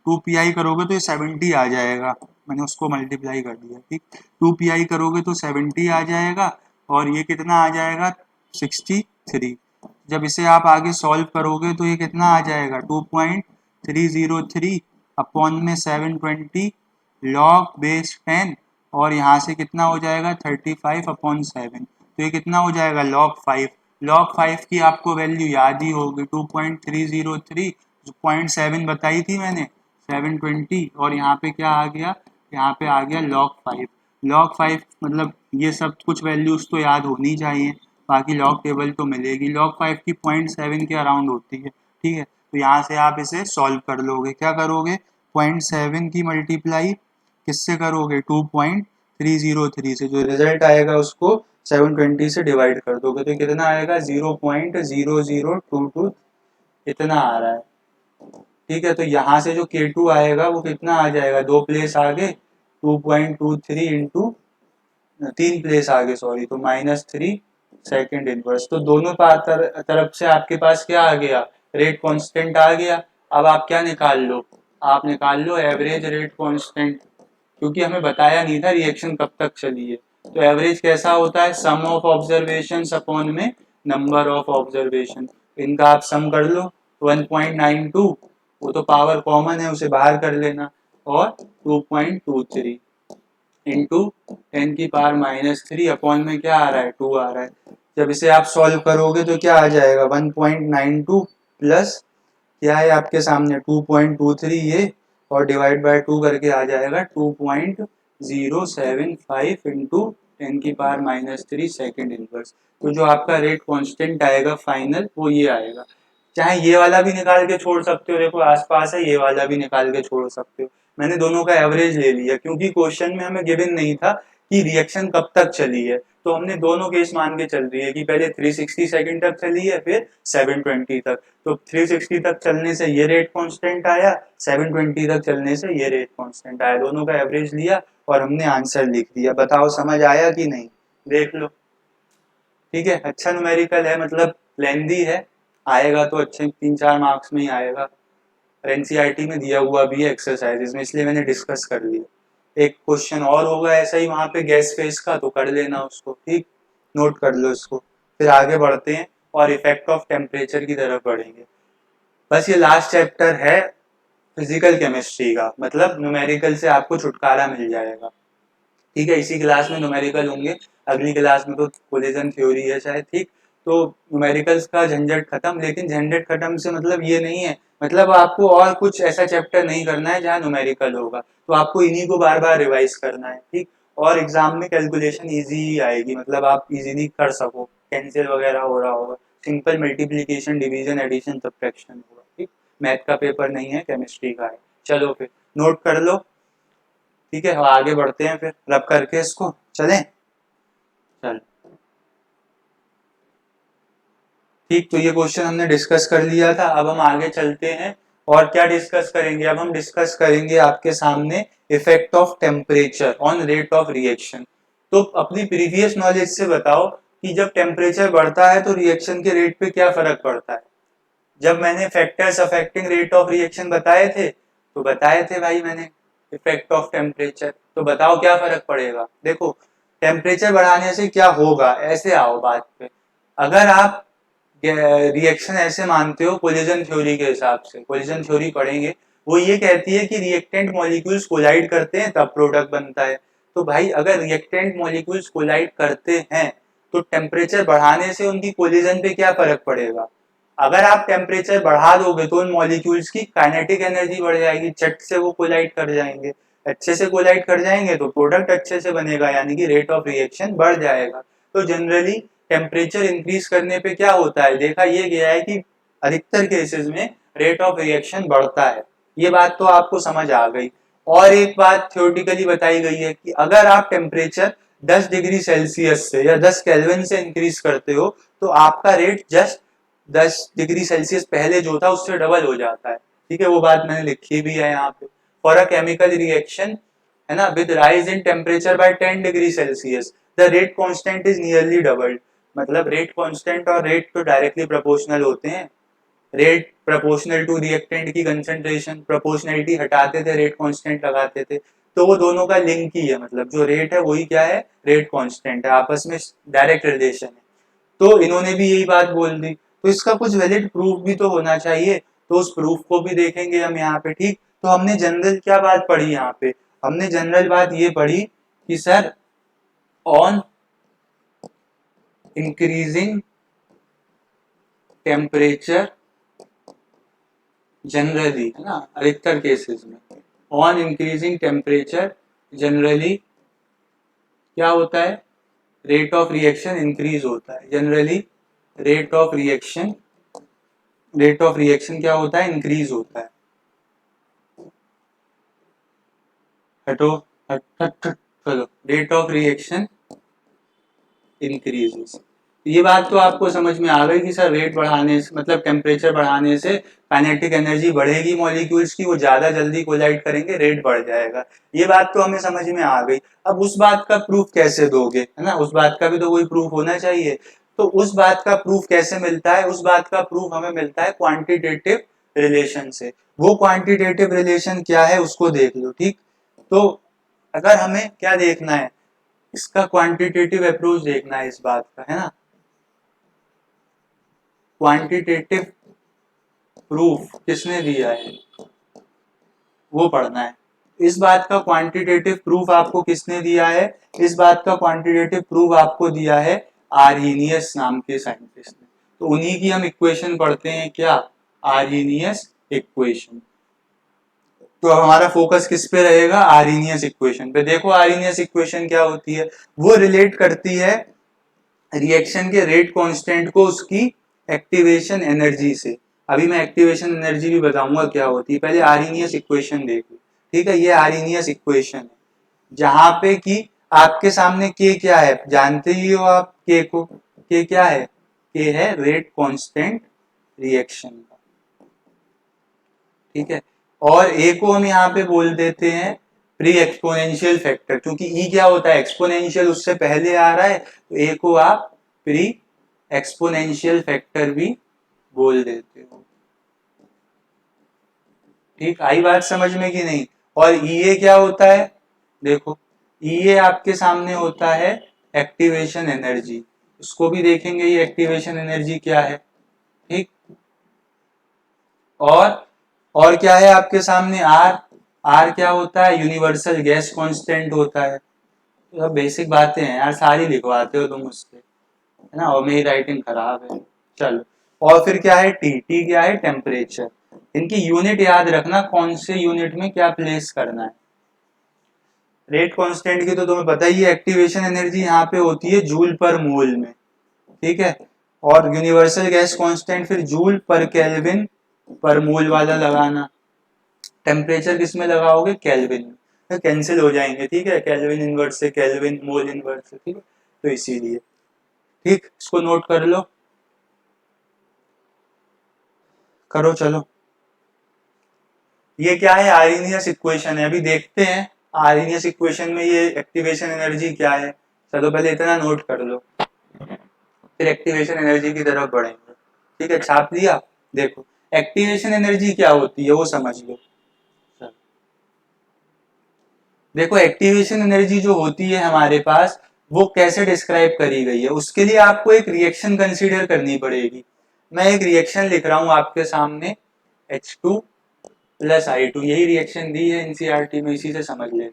Speaker 1: 2pi करोगे तो ये 70 आ जाएगा, मैंने उसको मल्टीप्लाई कर दिया। ठीक, 2pi करोगे तो 70 आ जाएगा और ये कितना आ जाएगा 63। जब इसे आप आगे सॉल्व करोगे तो ये कितना आ जाएगा 2.303 अपॉन में 720 लॉग बेस 10 और यहाँ से कितना हो जाएगा 35/7, तो ये कितना हो जाएगा log 5। log 5 की आपको वैल्यू याद ही होगी 2.303, 0.7 बताई थी मैंने 720, और यहाँ पे क्या आ गया, यहाँ पे आ गया log 5। log 5 मतलब ये सब कुछ वैल्यूज तो याद होनी चाहिए, बाकी लॉग टेबल तो मिलेगी। log 5 की 0.7 के अराउंड होती है। ठीक है, तो यहाँ से आप इसे सॉल्व कर लोगे, क्या करोगे 0.7 की मल्टीप्लाई किससे करोगे 2.303 से, जो रिजल्ट आएगा उसको 720 से डिवाइड कर दोगे तो कितना आएगा 0.0022, इतना आ रहा है। ठीक है, तो यहाँ से जो K2 आएगा वो कितना आ जाएगा, 2 प्लेस आगे 2.23 इंटू 3 प्लेस आगे सॉरी, तो -3 सेकेंड इनवर्स। तो दोनों तरफ से आपके पास क्या आ गया, रेट कांस्टेंट आ गया। अब आप क्या निकाल लो, आप निकाल लो एवरेज रेट कांस्टेंट, क्योंकि हमें बताया नहीं था रिएक्शन कब तक चली है। तो एवरेज कैसा होता है, सम ऑफ ऑब्जर्वेशन अपॉन में नंबर ऑफ ऑब्जर्वेशन, इनका आप सम कर लो 1.92, वो तो पावर कॉमन है उसे बाहर कर लेना, और 2.23 इंटू 10⁻³ अपॉन में क्या आ रहा है, 2 आ रहा है। जब इसे आप सॉल्व करोगे तो क्या आ जाएगा, 1.92 प्लस क्या है आपके सामने 2.23 ये, और डिवाइड बाय 2 करके आ जाएगा 2.075 इंटू 10⁻³ सेकेंड इनवर्स। तो जो आपका रेट कांस्टेंट आएगा फाइनल वो ये आएगा। चाहे ये वाला भी निकाल के छोड़ सकते हो, देखो आसपास है, ये वाला भी निकाल के छोड़ सकते हो। मैंने दोनों का एवरेज ले लिया क्योंकि क्वेश्चन में हमें गिवन नहीं था कि रिएक्शन कब तक चली है, तो हमने दोनों केस मान के चल रही है कि पहले 360 सेकंड तक चली है फिर 720 तक। तो 360 तक चलने से ये रेट कांस्टेंट आया, 720 तक चलने से ये रेट कांस्टेंट आया, दोनों का एवरेज लिया और हमने आंसर लिख दिया। बताओ समझ आया कि नहीं, देख लो। ठीक है, अच्छा न्यूमेरिकल है, मतलब लेंदी है, आएगा तो अच्छे 3-4 मार्क्स में ही आएगा। एनसीईआरटी में दिया हुआ भी है एक्सरसाइजेज में, इसलिए मैंने डिस्कस कर लिया। एक क्वेश्चन और होगा ऐसा ही वहां पे गैस फेज का, तो कर लेना उसको, ठीक, नोट कर लो इसको। फिर आगे बढ़ते हैं और इफेक्ट ऑफ टेम्परेचर की तरफ बढ़ेंगे। बस ये लास्ट चैप्टर है फिजिकल केमिस्ट्री का, मतलब न्यूमेरिकल से आपको छुटकारा मिल जाएगा। ठीक है, इसी क्लास में न्यूमेरिकल होंगे, अगली क्लास में तो कोलिजन थ्योरी है शायद। ठीक, तो न्यूमेरिकल्स का झंझट खत्म, लेकिन झंझट खत्म से मतलब ये नहीं है, मतलब आपको और कुछ ऐसा चैप्टर नहीं करना है जहाँ न्यूमेरिकल होगा, तो आपको इन्हीं को बार बार रिवाइज करना है। ठीक, और एग्जाम में कैलकुलेशन इजी आएगी, मतलब आप इजीली कर सको, कैंसिल वगैरह हो रहा होगा, simple multiplication division addition subtraction होगा। ठीक, मैथ का पेपर नहीं है, केमिस्ट्री का है। चलो फिर नोट कर लो। ठीक है, आगे बढ़ते हैं फिर रब करके इसको, चलें। चल ठीक, तो ये क्वेश्चन हमने डिस्कस कर लिया था, अब हम आगे चलते हैं और क्या डिस्कस करेंगे, अब हम डिस्कस करेंगे आपके सामने effect of temperature on rate of reaction. तो अपनी प्रीवियस नॉलेज से बताओ कि जब टेम्परेचर बढ़ता है तो रिएक्शन के रेट पे क्या फर्क पड़ता है। जब मैंने factors affecting rate of reaction बताए थे, तो बताए थे भाई मैंने इफेक्ट ऑफ टेम्परेचर, तो बताओ क्या फर्क पड़ेगा। देखो, टेम्परेचर बढ़ाने से क्या होगा, ऐसे आओ बात पे। अगर आप रिएक्शन ऐसे मानते हो कोलिजन थ्योरी के हिसाब से, कोलिजन थ्योरी पढ़ेंगे, वो ये कहती है कि रिएक्टेंट मॉलिक्यूल्स कोलाइड करते हैं तब प्रोडक्ट बनता है। तो भाई अगर रिएक्टेंट मॉलिक्यूल्स कोलाइड करते हैं तो टेम्परेचर बढ़ाने से उनकी कोलिजन पे क्या फर्क पड़ेगा। अगर आप टेम्परेचर बढ़ा दोगे तो उन मॉलिक्यूल्स की काइनेटिक एनर्जी बढ़ जाएगी, चट से वो कोलाइड कर जाएंगे, अच्छे से कोलाइड कर जाएंगे तो प्रोडक्ट अच्छे से बनेगा, यानी कि रेट ऑफ रिएक्शन बढ़ जाएगा। तो जनरली टेम्परेचर इंक्रीज करने पे क्या होता है, देखा ये गया है कि अधिकतर केसेस में रेट ऑफ रिएक्शन बढ़ता है। ये बात तो आपको समझ आ गई। और एक बात थ्योरेटिकली बताई गई है कि अगर आप टेम्परेचर 10 डिग्री सेल्सियस से या 10 केल्विन से इंक्रीज करते हो तो आपका रेट जस्ट 10 डिग्री सेल्सियस पहले जो था उससे डबल हो जाता है। ठीक है, वो बात मैंने लिखी भी है यहाँ पे। फॉर अ केमिकल रिएक्शन, है ना, with rise in temperature by 10 degree Celsius the rate constant is nearly doubled. मतलब रेट कांस्टेंट और रेट तो डायरेक्टली प्रोपोर्शनल होते हैं। रेट प्रोपोर्शनल टू रिएक्टेंट की कंसंट्रेशन, प्रोपोर्शनलिटी हटाते थे, रेट कांस्टेंट लगाते थे, तो वो दोनों का लिंक ही है, मतलब जो रेट है वही क्या है, रेट कांस्टेंट है, आपस में डायरेक्ट रिलेशन है। तो इन्होंने भी यही बात बोल दी, तो इसका कुछ वैलिड प्रूफ भी तो होना चाहिए, तो उस प्रूफ को भी देखेंगे हम यहाँ पे। ठीक, तो हमने जनरल क्या बात पढ़ी यहाँ पे, हमने जनरल बात ये पढ़ी कि sir on increasing temperature generally, है ना, अधिकतर केसेस में ऑन इंक्रीजिंग टेम्परेचर जनरली क्या होता है, रेट ऑफ रिएक्शन इंक्रीज होता है। Generally rate of reaction, rate of reaction क्या होता है, इंक्रीज होता है। हटो, हट हट हट, चलो, रेट ऑफ रिएक्शन इंक्रीजेस। ये बात तो आपको समझ में आ गई कि सर रेट बढ़ाने से मतलब टेम्परेचर बढ़ाने से काइनेटिक एनर्जी बढ़ेगी, मॉलिक्यूल्स की वो ज्यादा जल्दी कोलाइड करेंगे, रेट बढ़ जाएगा। ये बात तो हमें समझ में आ गई। अब उस बात का प्रूफ कैसे दोगे, है ना, उस बात का भी तो कोई प्रूफ होना चाहिए। तो उस बात का प्रूफ कैसे मिलता है, उस बात का प्रूफ हमें मिलता है क्वांटिटेटिव रिलेशन से। वो क्वांटिटेटिव रिलेशन क्या है उसको देख लो, ठीक। तो अगर हमें क्या देखना है, इसका क्वांटिटेटिव अप्रोच देखना है इस बात का, है ना। क्वांटिटेटिव प्रूफ किसने दिया है वो पढ़ना है। इस बात का क्वांटिटेटिव प्रूफ आपको किसने दिया है, इस बात का क्वांटिटेटिव प्रूफ आपको दिया है आर्हीनियस नाम के साइंटिस्ट ने। तो उन्हीं की हम इक्वेशन पढ़ते हैं, क्या, आर्हीनियस इक्वेशन। तो अब हमारा फोकस किस पे रहेगा, आर्हीनियस इक्वेशन पे। देखो आर्हीनियस इक्वेशन क्या होती है, वो रिलेट करती है रिएक्शन के रेट कांस्टेंट को उसकी एक्टिवेशन एनर्जी से। अभी मैं एक्टिवेशन एनर्जी भी बताऊंगा क्या होती है, पहले आर्हीनियस इक्वेशन देख लो, ठीक है। ये आर्हीनियस इक्वेशन है जहां पे कि आपके सामने के क्या है, जानते ही हो आप के को, के क्या है, के है रेट कांस्टेंट रिएक्शन का, ठीक है। और ए को हम यहाँ पे बोल देते हैं प्री एक्सपोनेंशियल फैक्टर, क्योंकि ई क्या होता है, एक्सपोनेंशियल उससे पहले आ रहा है, तो ए को आप प्री एक्सपोनेंशियल फैक्टर भी बोल देते हो, ठीक। आई बात समझ में कि नहीं। और ई क्या होता है, देखो ई आपके सामने होता है एक्टिवेशन एनर्जी, उसको भी देखेंगे ये एक्टिवेशन एनर्जी क्या है, ठीक। और क्या है आपके सामने, आर, आर क्या होता है, यूनिवर्सल गैस कांस्टेंट होता है। तो बेसिक बातें हैं यार, सारी लिखवाते हो तुम मुझसे, है ना, और मेरी राइटिंग खराब है। चलो, और फिर क्या है, टी, टी क्या है, टेम्परेचर। इनकी यूनिट याद रखना, कौन से यूनिट में क्या प्लेस करना है। रेट कांस्टेंट की तो तुम्हें पता ही है, एक्टिवेशन एनर्जी यहाँ पे होती है जूल पर मोल में, ठीक है। और यूनिवर्सल गैस कांस्टेंट फिर जूल पर केल्विन पर मोल वाला लगाना। टेम्परेचर किस में लगाओगे, केल्विन में, तो कैंसिल हो जाएंगे, ठीक है, केल्विन इनवर्स से केल्विन, मोल इनवर्स से, ठीक है। तो इसीलिए, ठीक, इसको नोट कर लो, करो चलो। ये क्या है, आर्हीनियस इक्वेशन है। अभी देखते हैं आर्हीनियस इक्वेशन में ये एक्टिवेशन एनर्जी क्या है। चलो पहले इतना नोट कर लो, फिर एक्टिवेशन एनर्जी की तरफ बढ़ेंगे, ठीक है। छाप लिया, देखो एक्टिवेशन एनर्जी क्या होती है वो समझ लो। देखो एक्टिवेशन एनर्जी जो होती है हमारे पास, वो कैसे डिस्क्राइब करी गई है, उसके लिए आपको एक रिएक्शन कंसीडर करनी पड़ेगी। मैं एक रिएक्शन लिख रहा हूं आपके सामने, H2 प्लस I2, यही रिएक्शन दी है एनसीईआरटी में, इसी से समझ लेते हैं।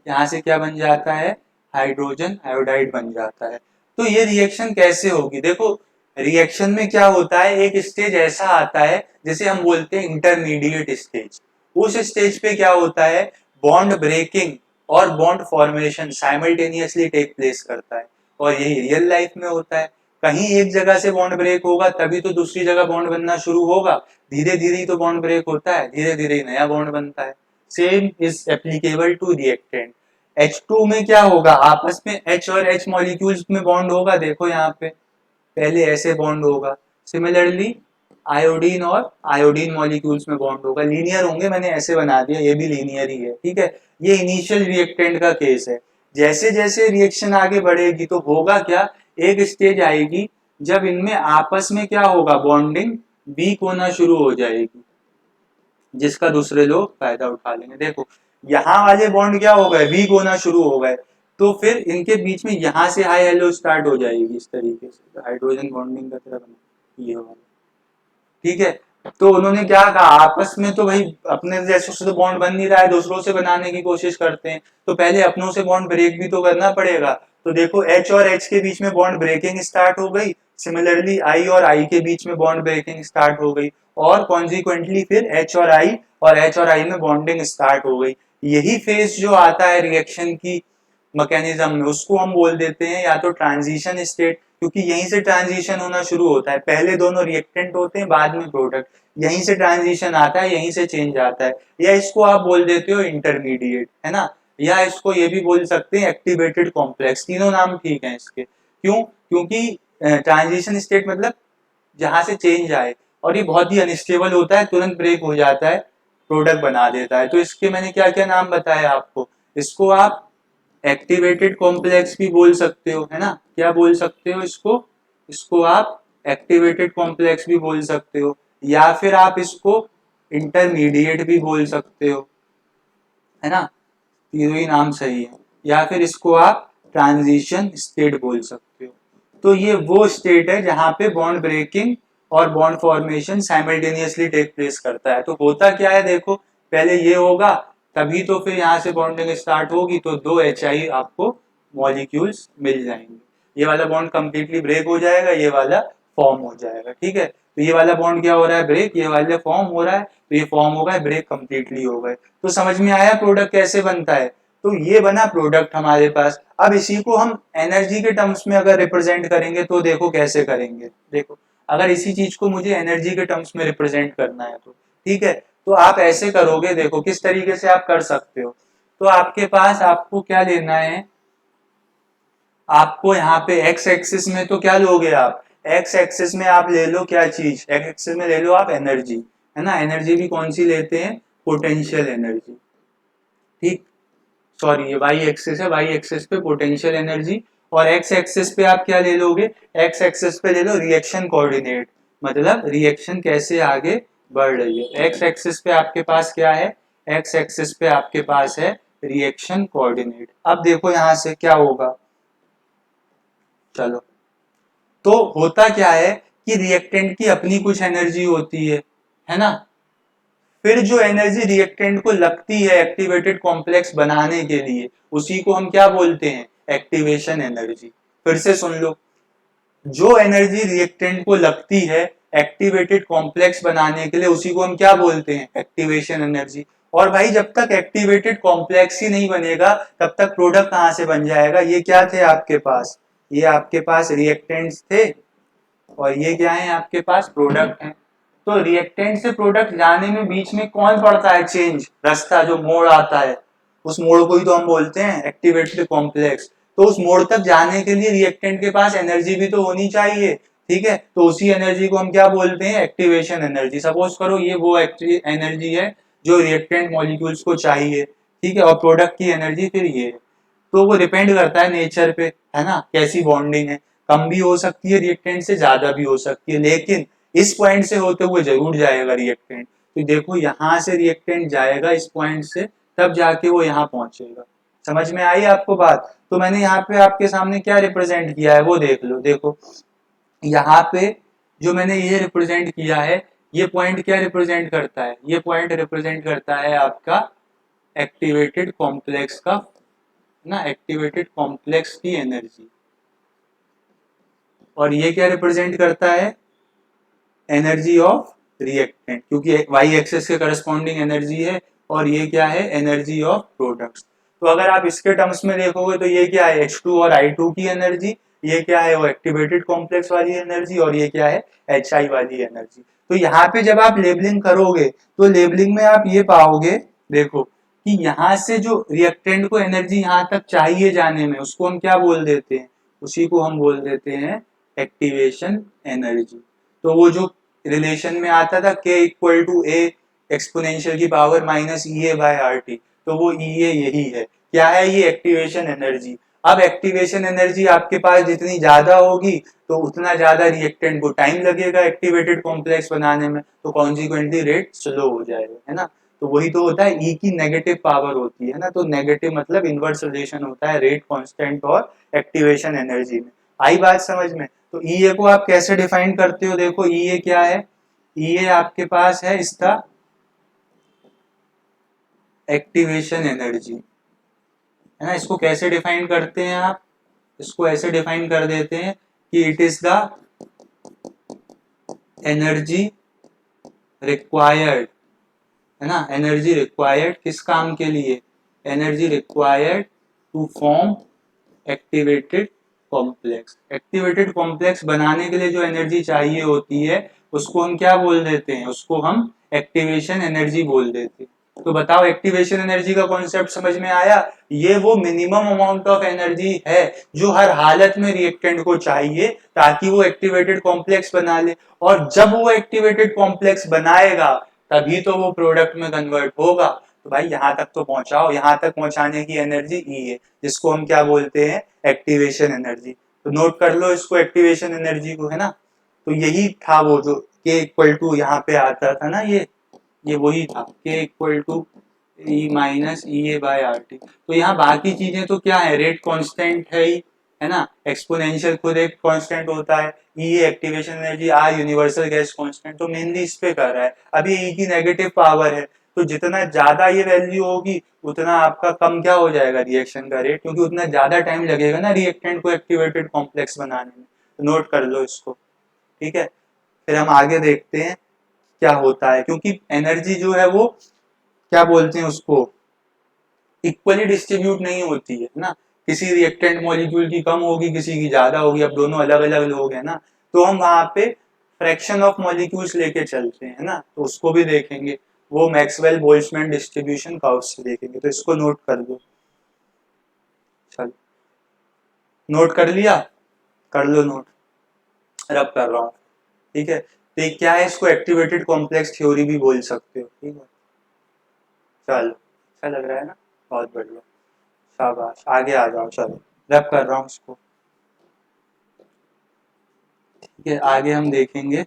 Speaker 1: यहाँ से क्या बन जाता है, हाइड्रोजन आयोडाइड बन जाता है। तो ये रिएक्शन कैसे होगी, देखो रिएक्शन में क्या होता है, एक स्टेज ऐसा आता है जिसे हम बोलते हैं इंटरमीडिएट स्टेज। उस स्टेज पे क्या होता है, बॉन्ड ब्रेकिंग और bond formation simultaneously take place करता है, और यही रियल लाइफ में होता है। कहीं एक जगह से बॉन्ड ब्रेक होगा तभी तो दूसरी जगह बॉन्ड बनना शुरू होगा, धीरे धीरे ही तो बॉन्ड ब्रेक होता है, धीरे धीरे नया बॉन्ड बनता है। Same is applicable to reactant. H2 में क्या होगा, आपस में H और H मॉलिक्यूल्स में बॉन्ड होगा, देखो यहाँ पे पहले ऐसे बॉन्ड होगा। सिमिलरली आयोडीन और आयोडीन मॉलिक्यूल्स में बॉन्ड होगा, लीनियर होंगे, मैंने ऐसे बना दिया, ये भी लीनियर ही है, ठीक है। ये इनिशियल रिएक्टेंट का केस है। जैसे जैसे रिएक्शन आगे बढ़ेगी तो होगा क्या, एक स्टेज आएगी जब इनमें आपस में क्या होगा, बॉन्डिंग वीक होना शुरू हो जाएगी, जिसका दूसरे लोग फायदा उठा लेंगे। देखो यहाँ वाले बॉन्ड क्या हो गए, वीक होना शुरू हो गए, तो फिर इनके बीच में यहाँ से हाई हेलो स्टार्ट हो जाएगी इस तरीके से, हाइड्रोजन बॉन्डिंग का तरह ये वाला, ठीक है। तो उन्होंने क्या कहा, आपस में तो भाई अपने जैसों से तो बॉन्ड बन नहीं रहा है, दूसरों से बनाने की कोशिश करते हैं, तो पहले अपनों से बॉन्ड ब्रेक भी तो करना पड़ेगा। तो देखो H और H के बीच में बॉन्ड ब्रेकिंग स्टार्ट हो गई, सिमिलरली I और I के बीच में बॉन्ड ब्रेकिंग स्टार्ट हो गई, और कॉन्सिक्वेंटली फिर H और I में बॉन्डिंग स्टार्ट हो गई। यही फेज जो आता है रिएक्शन की मैकेनिज्म में, उसको हम बोल देते हैं या तो ट्रांजिशन स्टेट, क्योंकि यहीं से ट्रांजिशन होना शुरू होता है, पहले दोनों रिएक्टेंट होते हैं बाद में प्रोडक्ट, यहीं से ट्रांजिशन आता है, यहीं से चेंज आता है। या इसको आप बोल देते हो इंटरमीडिएट, है ना, या इसको ये भी बोल सकते हैं एक्टिवेटेड कॉम्प्लेक्स, तीनों नाम ठीक है इसके। क्यों, क्योंकि ट्रांजिशन स्टेट मतलब जहां से चेंज आए, और ये बहुत ही अनस्टेबल होता है, तुरंत ब्रेक हो जाता है, प्रोडक्ट बना देता है। तो इसके मैंने क्या क्या नाम बताया आपको, इसको आप एक्टिवेटेड कॉम्प्लेक्स भी बोल सकते हो, है ना, क्या बोल सकते हो इसको, इसको आप एक्टिवेटेड कॉम्प्लेक्स भी बोल सकते हो, या फिर आप इसको इंटरमीडिएट भी बोल सकते हो, है ना, तीनों ही नाम सही है, या फिर इसको आप ट्रांजिशन स्टेट बोल सकते हो। तो ये वो स्टेट है जहां पे बॉन्ड ब्रेकिंग और bond formation simultaneously take place करता है। तो होता क्या है देखो, पहले ये होगा, तभी तो फिर यहाँ से बॉन्डिंग स्टार्ट होगी, तो दो HI आपको मॉलिक्यूल्स मिल जाएंगे, ये वाला बॉन्ड कंप्लीटली ब्रेक हो जाएगा, ये वाला फॉर्म हो जाएगा, ठीक है। तो ये वाला बॉन्ड क्या हो रहा है, ब्रेक, ये वाला फॉर्म हो रहा है, तो ये फॉर्म हो गया, ब्रेक कंप्लीटली हो गए। तो समझ में आया प्रोडक्ट कैसे बनता है। तो ये बना प्रोडक्ट हमारे पास। अब इसी को हम एनर्जी के टर्म्स में अगर रिप्रेजेंट करेंगे तो देखो कैसे करेंगे। देखो अगर इसी चीज को मुझे एनर्जी के टर्म्स में रिप्रेजेंट करना है तो ठीक है, तो आप ऐसे करोगे, देखो किस तरीके से आप कर सकते हो। तो आपके पास आपको क्या लेना है, आपको यहाँ पे एक्स एक्सिस में तो क्या लोगे आप, एक्स एक्सिस में आप ले लो क्या चीज, एक्स एक्सिस में ले लो आप एनर्जी, है ना, एनर्जी भी कौन सी लेते हैं, पोटेंशियल एनर्जी, ठीक। सॉरी ये वाई एक्सिस है, वाई एक्सिस पे पोटेंशियल एनर्जी, और एक्स एक्सिस पे आप क्या ले लोगे, एक्स एक्सिस पे ले लो रिएक्शन कोऑर्डिनेट, मतलब रिएक्शन कैसे आगे बढ़ रही है। एक्स एक्सिस पे आपके पास क्या है, एक्स एक्सिस पे आपके पास है रिएक्शन कोऑर्डिनेट। अब देखो यहां से क्या होगा, चलो, तो होता क्या है कि रिएक्टेंट की अपनी कुछ एनर्जी होती है ना, फिर जो एनर्जी रिएक्टेंट को लगती है एक्टिवेटेड कॉम्प्लेक्स बनाने के लिए, उसी को हम क्या बोलते हैं, एक्टिवेशन एनर्जी। फिर से सुन लो, जो एनर्जी रिएक्टेंट को लगती है एक्टिवेटेड कॉम्प्लेक्स बनाने के लिए, उसी को हम क्या बोलते हैं, एक्टिवेशन एनर्जी। और भाई जब तक एक्टिवेटेड कॉम्प्लेक्स ही नहीं बनेगा तब तक प्रोडक्ट कहां से बन जाएगा। ये क्या थे आपके पास, ये आपके पास रिएक्टेंट्स थे, और ये क्या है आपके पास प्रोडक्ट है। तो रिएक्टेंट से प्रोडक्ट जाने में बीच में कौन पड़ता है, चेंज, रास्ता, जो मोड़ आता है, उस मोड़ को ही तो हम बोलते हैं एक्टिवेटेड कॉम्प्लेक्स। तो उस मोड़ तक जाने के लिए रिएक्टेंट के पास एनर्जी भी तो होनी चाहिए, ठीक है, तो उसी एनर्जी को हम क्या बोलते हैं, एक्टिवेशन एनर्जी। सपोज करो ये वो एनर्जी है जो रिएक्टेंट मॉलिक्यूल्स को चाहिए, ठीक है, और प्रोडक्ट की एनर्जी फिर ये है। तो वो डिपेंड करता है नेचर पे, है ना, कैसी बॉन्डिंग है, कम भी हो सकती है रिएक्टेंट से, ज्यादा भी हो सकती है, लेकिन इस पॉइंट से होते हुए जरूर जाएगा रिएक्टेंट। तो देखो यहां से रिएक्टेंट जाएगा इस पॉइंट से, तब जाके वो यहाँ पहुंचेगा। समझ में आई आपको बात। तो मैंने यहाँ पे आपके सामने क्या रिप्रेजेंट किया है वो देख लो। देखो यहाँ पे जो मैंने ये रिप्रेजेंट किया है, ये पॉइंट क्या रिप्रेजेंट करता है, ये पॉइंट रिप्रेजेंट करता है आपका एक्टिवेटेड कॉम्प्लेक्स का ना, एक्टिवेटेड कॉम्प्लेक्स की एनर्जी। और ये क्या रिप्रेजेंट करता है, एनर्जी ऑफ रिएक्टेंट, क्योंकि वाई एक्सेस के करस्पॉन्डिंग एनर्जी है, और ये क्या है, एनर्जी ऑफ प्रोडक्ट्स। तो अगर आप इसके टर्म्स में देखोगे तो ये क्या है, H2 और I2 की एनर्जी, ये क्या है, वो एक्टिवेटेड कॉम्प्लेक्स वाली एनर्जी, और ये क्या है, HI वाली एनर्जी। तो यहाँ पे जब आप लेबलिंग करोगे तो लेबलिंग में आप ये पाओगे, देखो कि यहाँ से जो रिएक्टेंट को एनर्जी यहाँ तक चाहिए जाने में, उसको हम क्या बोल देते हैं, उसी को हम बोल देते हैं एक्टिवेशन एनर्जी। तो वो जो रिलेशन में आता था k equal to A exponential की power minus E A by R T, तो वो ई ए यही है, क्या है, ये एक्टिवेशन एनर्जी। अब एक्टिवेशन एनर्जी आपके पास जितनी ज्यादा होगी तो उतना ज्यादा रिएक्टेंट को टाइम लगेगा एक्टिवेटेड कॉम्प्लेक्स बनाने में, तो कॉन्सिक्वेंटली रेट स्लो हो जाएगा, है ना। तो वही तो होता है, ई की नेगेटिव पावर होती है ना, तो नेगेटिव मतलब इनवर्स रिलेशन होता है रेट कांस्टेंट और एक्टिवेशन एनर्जी में। आई बात समझ में। तो ई ए को आप कैसे डिफाइन करते हो, देखो ई ए क्या है, ई ए आपके पास है इसका एक्टिवेशन एनर्जी, है ना। इसको कैसे डिफाइन करते हैं आप, इसको ऐसे डिफाइन कर देते हैं कि it is the energy required, है ना, एनर्जी रिक्वायर्ड किस काम के लिए, energy required to form activated complex. Activated complex बनाने के लिए जो एनर्जी चाहिए होती है उसको हम क्या बोल देते हैं, उसको हम एक्टिवेशन एनर्जी बोल देते हैं। तो बताओ एक्टिवेशन एनर्जी का कॉन्सेप्ट समझ में आया। ये वो मिनिमम अमाउंट ऑफ एनर्जी है जो हर हालत में रिएक्टेंट को चाहिए ताकि वो एक्टिवेटेड कॉम्प्लेक्स बना ले, और जब वो एक्टिवेटेड कॉम्प्लेक्स बनाएगा तभी तो वो प्रोडक्ट में कन्वर्ट होगा। तो भाई यहाँ तक तो पहुंचाओ, यहाँ तक पहुंचाने की एनर्जी ई है, जिसको हम क्या बोलते हैं, एक्टिवेशन एनर्जी। तो नोट कर लो इसको, एक्टिवेशन एनर्जी को, है ना। तो यही था वो जो के इक्वल टू यहाँ पे आता था ना, ये वही था K equal to E minus E A by R T. तो यहाँ बाकी चीजें तो क्या है, रेट कांस्टेंट है ही, है ना, एक्सपोनेंशियल खुद एक कांस्टेंट होता है, E activation energy, R universal gas constant, तो मेनली इस पे कर रहा है। अभी ई की नेगेटिव पावर है, तो जितना ज्यादा ये वैल्यू होगी उतना आपका कम क्या हो जाएगा रिएक्शन का रेट, क्योंकि उतना ज्यादा टाइम लगेगा ना रिएक्टेंट को एक्टिवेटेड कॉम्प्लेक्स बनाने में। तो नोट कर लो इसको, ठीक है। फिर हम आगे देखते हैं क्या होता है, क्योंकि एनर्जी जो है वो क्या बोलते हैं उसको, इक्वली डिस्ट्रीब्यूट नहीं होती है ना, किसी रिएक्टेंट मॉलिक्यूल की कम होगी, किसी की ज्यादा होगी, अब दोनों अलग अलग लोग हैं ना, तो हम वहां पे फ्रैक्शन ऑफ मॉलिक्यूल्स लेके चलते हैं ना, तो उसको भी देखेंगे, वो मैक्सवेल बोल्ट्जमैन डिस्ट्रीब्यूशन कर्व से देखेंगे। तो इसको नोट कर दो, चलो नोट कर लिया, कर लो नोट, रब कर रहा हूँ, ठीक है। तो ये क्या है, इसको एक्टिवेटेड कॉम्प्लेक्स थ्योरी भी बोल सकते हो, ठीक है। चलो अच्छा लग रहा है ना, बहुत बढ़िया, शाबाश, आगे आ जाओ, चलो रब कर रहा हूँ इसको, ठीक है। आगे हम देखेंगे,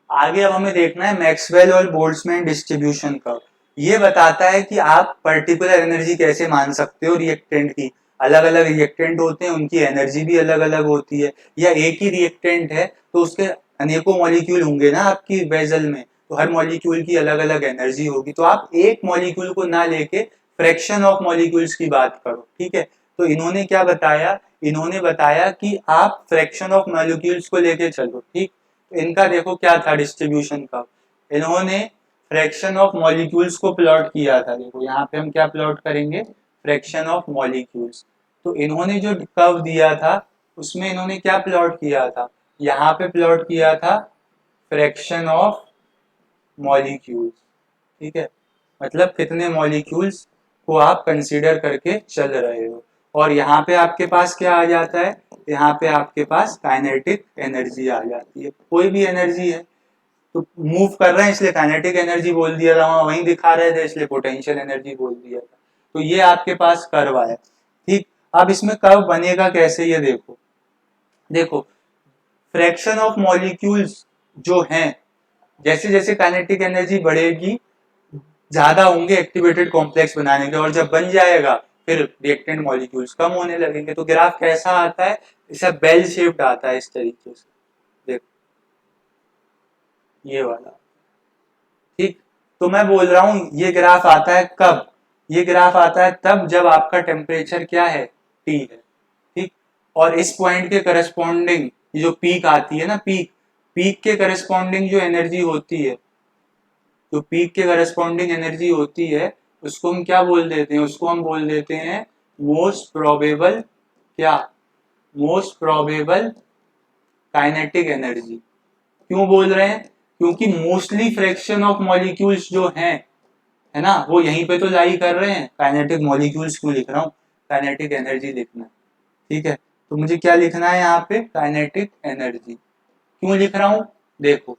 Speaker 1: आगे अब हमें देखना है मैक्सवेल और बोल्ट्जमैन डिस्ट्रीब्यूशन कर्व। ये बताता है कि आप पर्टिकुलर एनर्जी कैसे मान सकते हो रिएक्टेंट की। अलग अलग रिएक्टेंट होते हैं, उनकी एनर्जी भी अलग अलग होती है, या एक ही रिएक्टेंट है तो उसके अनेकों मॉलिक्यूल होंगे ना आपकी वेजल में, तो हर मॉलिक्यूल की अलग अलग एनर्जी होगी। तो आप एक मॉलिक्यूल को ना लेके फ्रैक्शन ऑफ मॉलिक्यूल्स की बात करो, ठीक है। तो इन्होंने क्या बताया, इन्होंने बताया कि आप फ्रैक्शन ऑफ मॉलिक्यूल्स को लेके चलो, ठीक। इनका देखो क्या था डिस्ट्रीब्यूशन का, इन्होंने फ्रैक्शन ऑफ मॉलिक्यूल्स को प्लॉट किया था। देखो यहाँ पे हम क्या प्लॉट करेंगे, फ्रैक्शन ऑफ मॉलिक्यूल्स। तो इन्होंने जो कर्व दिया था उसमें इन्होंने क्या प्लॉट किया था, यहाँ पे प्लॉट किया था फ्रैक्शन ऑफ मॉलिक्यूल्स, ठीक है, मतलब कितने मॉलिक्यूल्स को आप कंसीडर करके चल रहे हो। और यहाँ पे आपके पास क्या आ जाता है, यहाँ पे आपके पास काइनेटिक एनर्जी आ जाती है, कोई भी एनर्जी है, तो मूव कर रहे हैं इसलिए काइनेटिक एनर्जी बोल दिया था, वहीं दिखा रहे थे इसलिए पोटेंशियल एनर्जी बोल दिया था। तो ये आपके पास कर्व आया, ठीक। अब इसमें कर्व बनेगा कैसे, ये देखो, देखो फ्रैक्शन ऑफ मॉलिक्यूल्स जो हैं, जैसे जैसे काइनेटिक एनर्जी बढ़ेगी ज्यादा होंगे एक्टिवेटेड कॉम्प्लेक्स बनाने के, और जब बन जाएगा फिर रिएक्टेंट मॉलिक्यूल्स कम होने लगेंगे। तो ग्राफ कैसा आता है, ऐसा बेल शेप्ड आता है इस तरीके से, देखो ये वाला, ठीक। तो मैं बोल रहा हूं ये ग्राफ आता है कब, ये ग्राफ आता है तब जब आपका टेम्परेचर क्या है, टी है, ठीक। और इस पॉइंट के करस्पॉन्डिंग जो पीक आती है ना, पीक, पीक के करस्पॉन्डिंग जो एनर्जी होती है, जो पीक के करस्पॉन्डिंग एनर्जी होती है उसको हम क्या बोल देते हैं, उसको हम बोल देते हैं मोस्ट प्रोबेबल, क्या, मोस्ट प्रोबेबल काइनेटिक एनर्जी। क्यों बोल रहे हैं, क्योंकि मोस्टली फ्रैक्शन ऑफ मॉलिक्यूल्स जो हैं, है ना, वो यहीं पे तो लाई कर रहे हैं। काइनेटिक मॉलिक्यूल्स क्यों लिख रहा हूँ, काइनेटिक एनर्जी लिखना है, ठीक है। तो मुझे क्या लिखना है यहाँ पे, काइनेटिक एनर्जी। क्यों लिख रहा हूँ, देखो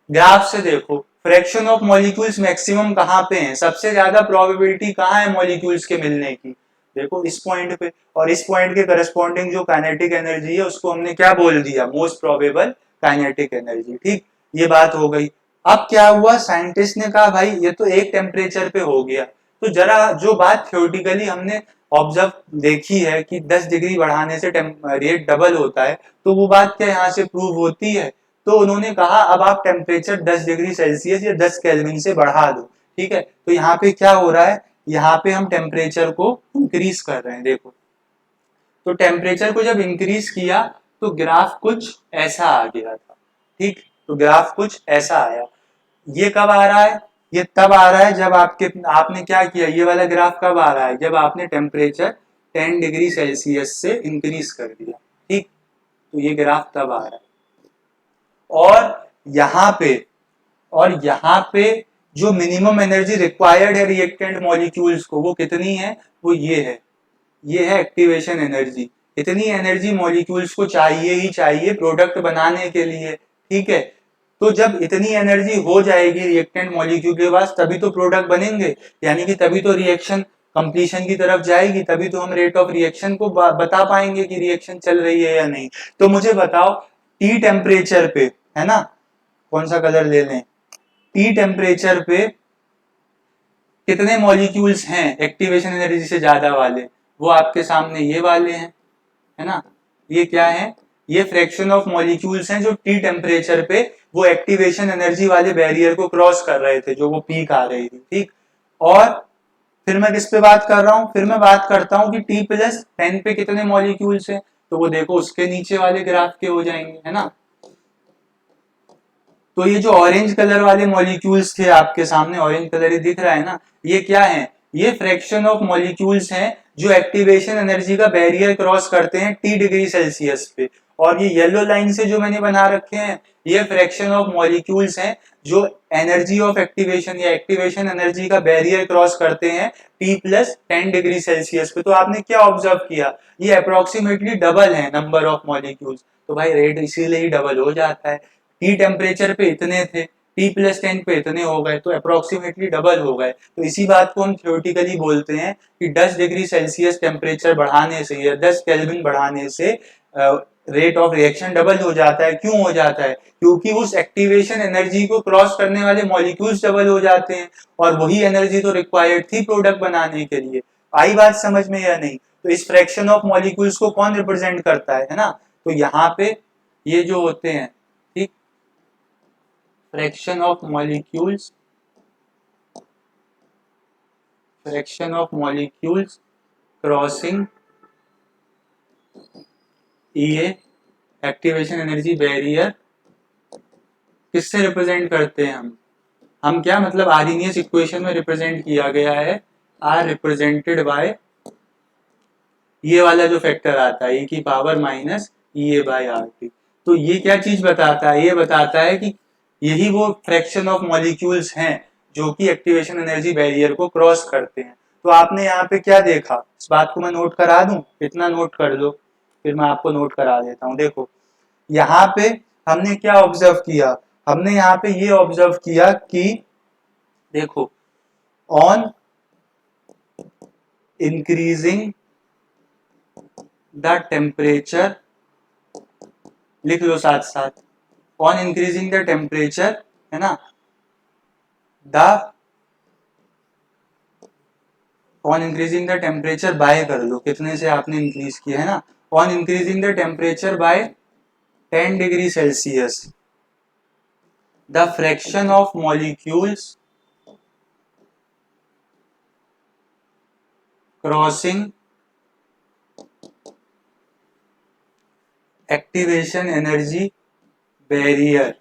Speaker 1: ग्राफ से देखो, फ्रैक्शन ऑफ मॉलिक्यूल्स मैक्सिमम कहाँ पे है, सबसे ज्यादा प्रोबेबिलिटी कहाँ है मॉलिक्यूल्स के मिलने की, देखो इस पॉइंट पे। और इस पॉइंट के करस्पॉन्डिंग जो काइनेटिक एनर्जी है उसको हमने क्या बोल दिया, मोस्ट प्रोबेबल काइनेटिक एनर्जी, ठीक। ये बात हो गई। अब क्या हुआ, साइंटिस्ट ने कहा भाई ये तो एक टेम्परेचर पे हो गया, तो जरा जो बात थ्योरेटिकली हमने ऑब्जर्व देखी है कि 10 डिग्री बढ़ाने से रेट डबल होता है, तो वो बात क्या यहाँ से प्रूव होती है। तो उन्होंने कहा अब आप टेम्परेचर 10 डिग्री सेल्सियस या 10 केल्विन से बढ़ा दो, ठीक है। तो यहाँ पे क्या हो रहा है, यहाँ पे हम टेम्परेचर को इंक्रीज कर रहे हैं, देखो। तो टेम्परेचर को जब इंक्रीज किया तो ग्राफ कुछ ऐसा आ गया था, ठीक। तो ग्राफ कुछ ऐसा आया। ये कब आ रहा है, ये तब आ रहा है जब आपने क्या किया, ये वाला ग्राफ कब आ रहा है, जब आपने टेम्परेचर 10 डिग्री सेल्सियस से इंक्रीज कर दिया, ठीक। तो ये ग्राफ तब आ रहा है। और यहाँ पे, और यहाँ पे जो मिनिमम एनर्जी रिक्वायर्ड है रिएक्टेंट मॉलिक्यूल्स को, वो कितनी है, वो ये है एक्टिवेशन एनर्जी। इतनी एनर्जी मॉलिक्यूल्स को चाहिए ही चाहिए प्रोडक्ट बनाने के लिए, ठीक है। तो जब इतनी एनर्जी हो जाएगी रिएक्टेंट मॉलिक्यूल के पास, तभी तो प्रोडक्ट बनेंगे, यानी कि तभी तो रिएक्शन कंप्लीशन की तरफ जाएगी, तभी तो हम रेट ऑफ रिएक्शन को बता पाएंगे कि रिएक्शन चल रही है या नहीं। तो मुझे बताओ टी टेम्परेचर पे, है ना, कौन सा कलर ले लें, टी टेम्परेचर पे कितने मॉलिक्यूल्स हैं एक्टिवेशन एनर्जी से ज्यादा वाले, वो आपके सामने ये वाले हैं, है ना। ये क्या है, ये फ्रैक्शन ऑफ मॉलिक्यूल्स हैं जो टी टेम्परेचर पे वो एक्टिवेशन एनर्जी वाले बैरियर को क्रॉस कर रहे थे, जो वो पीक आ रही थी, ठीक। और फिर मैं किस पे बात कर रहा हूं, फिर मैं बात करता हूं कि T+10 पे कितने मॉलिक्यूल्स हैं, तो वो देखो उसके नीचे वाले ग्राफ के हो जाएंगे, है ना। तो ये जो ऑरेंज कलर वाले मॉलिक्यूल्स थे आपके सामने, ऑरेंज कलर ही दिख रहा है ना, ये क्या है, ये फ्रैक्शन ऑफ मॉलिक्यूल्स हैं जो एक्टिवेशन एनर्जी का बैरियर क्रॉस करते हैं T डिग्री सेल्सियस पे। और ये येलो लाइन से जो मैंने बना रखे हैं, ये फ्रैक्शन ऑफ मॉलिक्यूल्स हैं जो एनर्जी ऑफ एक्टिवेशन या एक्टिवेशन एनर्जी का बैरियर क्रॉस करते हैं T+10 डिग्री सेल्सियस पे। तो आपने क्या ऑब्जर्व किया, ये अप्रोक्सीमेटली डबल है नंबर ऑफ मॉलिक्यूल्स, तो भाई रेट इसीलिए ही डबल हो जाता है। टी टेम्परेचर पे इतने थे, T+10 पे इतने हो गए, तो अप्रोक्सीमेटली डबल हो गए। तो इसी बात को हम थ्योरेटिकली बोलते हैं कि 10 डिग्री सेल्सियस टेम्परेचर बढ़ाने से या 10 केल्विन बढ़ाने से रेट ऑफ रिएक्शन डबल हो जाता है। क्यों हो जाता है, क्योंकि उस एक्टिवेशन एनर्जी को क्रॉस करने वाले मॉलिक्यूल्स डबल हो जाते हैं, और वही एनर्जी तो रिक्वायर्ड थी प्रोडक्ट बनाने के लिए। आई बात समझ में या नहीं। तो इस फ्रैक्शन ऑफ मॉलिक्यूल्स को कौन रिप्रेजेंट करता है ना, तो यहाँ पे ये जो होते हैं, ठीक, fraction of molecules, fraction of molecules crossing ये एक्टिवेशन एनर्जी बैरियर किससे रिप्रेजेंट करते हैं हम क्या मतलब आर्हीनियस इक्वेशन में रिप्रेजेंट किया गया है, आर रिप्रेजेंटेड बाय ये वाला जो फैक्टर आता है e⁻⁻ तो ये क्या चीज बताता है, ये बताता है कि यही वो फ्रैक्शन ऑफ मॉलिक्यूल्स हैं जो कि एक्टिवेशन एनर्जी बैरियर को क्रॉस करते हैं। तो आपने यहाँ पे क्या देखा, इस बात को मैं नोट करा दूं, इतना नोट कर लो, फिर मैं आपको नोट करा देता हूँ। देखो यहाँ पे हमने क्या ऑब्जर्व किया, हमने यहाँ पे ये ऑब्जर्व किया कि देखो ऑन इंक्रीजिंग द टेम्परेचर, लिख लो साथ साथ, ऑन इंक्रीजिंग द टेम्परेचर, है ना, the on increasing the temperature by कर लो, कितने से आपने इंक्रीज किया है ना, on increasing the temperature by 10 degree Celsius the fraction of molecules crossing activation energy barrier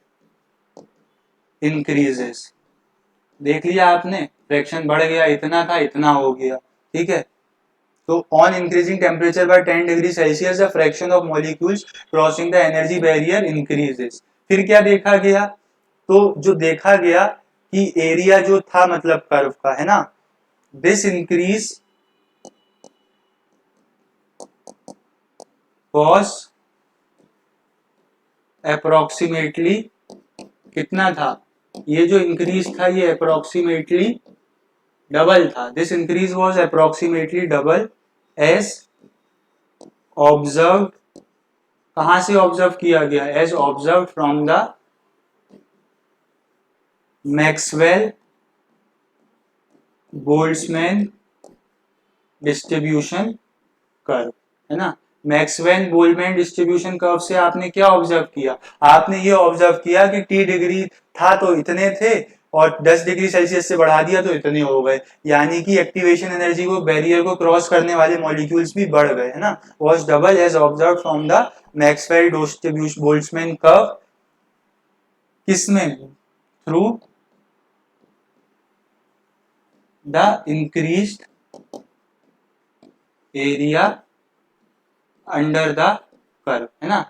Speaker 1: increases. देख लिया आपने, फ्रैक्शन बढ़ गया, इतना था इतना हो गया, ठीक है। तो on increasing temperature by 10 degree Celsius the fraction of molecules crossing the energy barrier increases. फिर क्या देखा गया, तो जो देखा गया कि एरिया जो था मतलब कर्व का, है ना, दिस इंक्रीज वॉज अप्रोक्सीमेटली, कितना था, ये जो इंक्रीज था ये अप्रोक्सीमेटली डबल था, this increase was approximately double as observe, कहां से ऑब्जर्व किया गया, as observe from the Maxwell Boltzmann distribution curve, है ना। मैक्सवेल बोल्ट्जमैन डिस्ट्रीब्यूशन कर्व से आपने क्या ऑब्जर्व किया, आपने ये ऑब्जर्व किया कि टी डिग्री था तो इतने थे और 10 डिग्री सेल्सियस से बढ़ा दिया तो इतने हो गए, यानी कि एक्टिवेशन एनर्जी को बैरियर को क्रॉस करने वाले मॉलिक्यूल्स भी बढ़ गए, है ना। Was double as observe from the Maxwell distribution Boltzmann curve, किसमें, through the increased area under the curve, है ना,